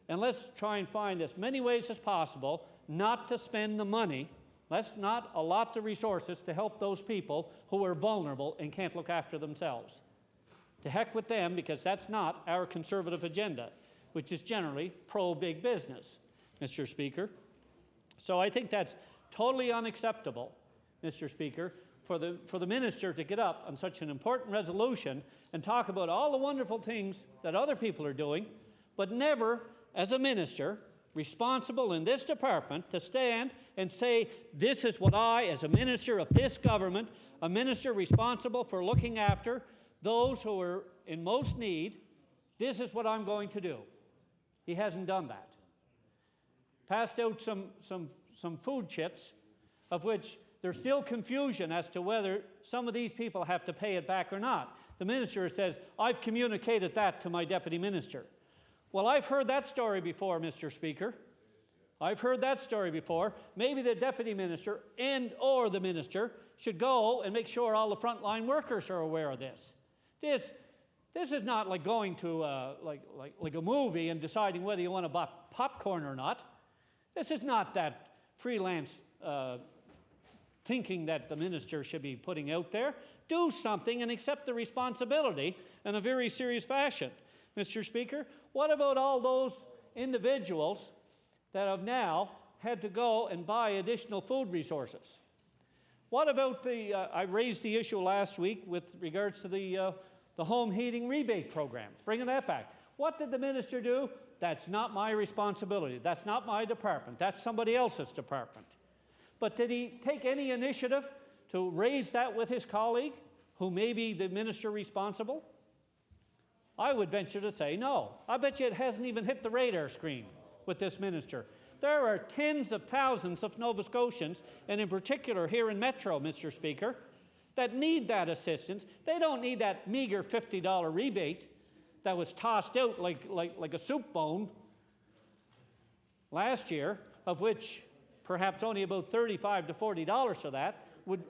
and let's try and find as many ways as possible not to spend the money. Let's not allot the resources to help those people who are vulnerable and can't look after themselves. To heck with them, because that's not our conservative agenda, which is generally pro-big business, Mr. Speaker. So I think that's totally unacceptable, Mr. Speaker, for the minister to get up on such an important resolution and talk about all the wonderful things that other people are doing, but never, as a minister, responsible in this department, to stand and say, this is what I, as a minister of this government, a minister responsible for looking after those who are in most need, this is what I'm going to do. He hasn't done that. Passed out some food chits, of which there's still confusion as to whether some of these people have to pay it back or not. The minister says, I've communicated that to my deputy minister. Well, I've heard that story before, Mr. Speaker. I've heard that story before. Maybe the deputy minister and or the minister should go and make sure all the frontline workers are aware of this. This is not like going to like a movie and deciding whether you want to buy popcorn or not. This is not that freelance thinking that the minister should be putting out there. Do something and accept the responsibility in a very serious fashion. Mr. Speaker, what about all those individuals that have now had to go and buy additional food resources? What about I raised the issue last week with regards to the home heating rebate program, bringing that back. What did the minister do? That's not my responsibility. That's not my department. That's somebody else's department. But did he take any initiative to raise that with his colleague, who may be the minister responsible? I would venture to say no. I bet you it hasn't even hit the radar screen with this minister. There are tens of thousands of Nova Scotians, and in particular here in Metro, Mr. Speaker, that need that assistance. They don't need that meager $50 rebate that was tossed out like a soup bone last year, of which perhaps only about $35 to $40 of that would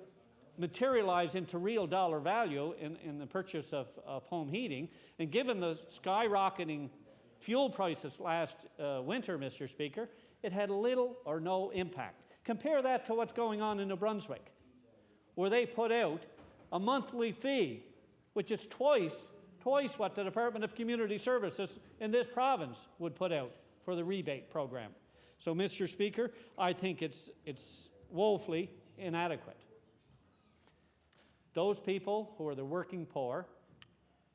materialize into real dollar value in the purchase of home heating. And given the skyrocketing fuel prices last winter, Mr. Speaker, it had little or no impact. Compare that to what's going on in New Brunswick, where they put out a monthly fee, which is twice what the Department of Community Services in this province would put out for the rebate program. So, Mr. Speaker, I think it's woefully inadequate. Those people who are the working poor,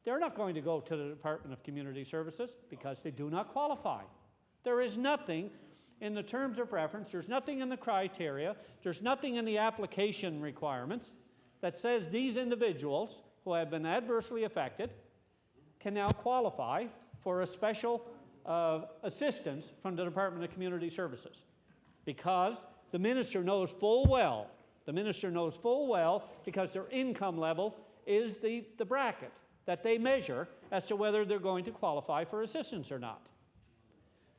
they're not going to go to the Department of Community Services because they do not qualify. There is nothing in the terms of reference, there's nothing in the criteria, there's nothing in the application requirements that says these individuals who have been adversely affected can now qualify for a special assistance from the Department of Community Services, because the minister knows full well, because their income level is the bracket that they measure as to whether they're going to qualify for assistance or not.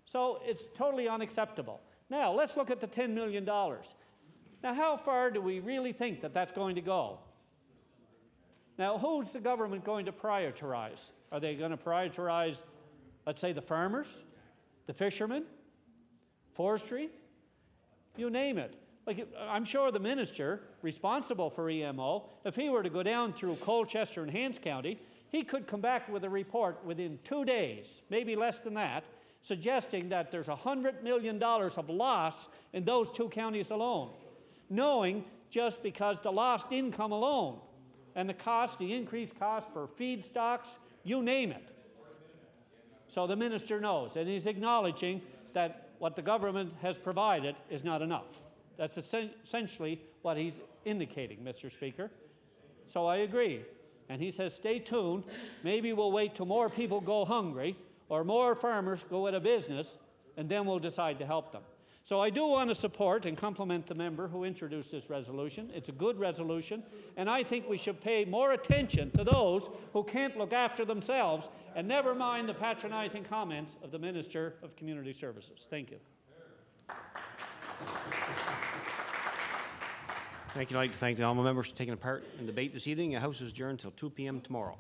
So it's totally unacceptable. Now, let's look at the $10 million. Now, how far do we really think that that's going to go? Now, who's the government going to prioritize? Are they going to prioritize, let's say, the farmers, the fishermen, forestry? You name it. Like, I'm sure the minister responsible for EMO, if he were to go down through Colchester and Hants County, he could come back with a report within 2 days, maybe less than that, suggesting that there's $100 million of loss in those 2 counties alone, knowing just because the lost income alone and the increased cost for feedstocks, you name it. So the minister knows, and he's acknowledging that what the government has provided is not enough. That's essentially what he's indicating, Mr. Speaker. So I agree. And he says, stay tuned. Maybe we'll wait till more people go hungry or more farmers go out of business, and then we'll decide to help them. So I do want to support and compliment the member who introduced this resolution. It's a good resolution, and I think we should pay more attention to those who can't look after themselves, and never mind the patronizing comments of the Minister of Community Services. Thank you. Thank you. I'd like to thank the honourable members for taking part in the debate this evening. The House is adjourned until 2 p.m. tomorrow.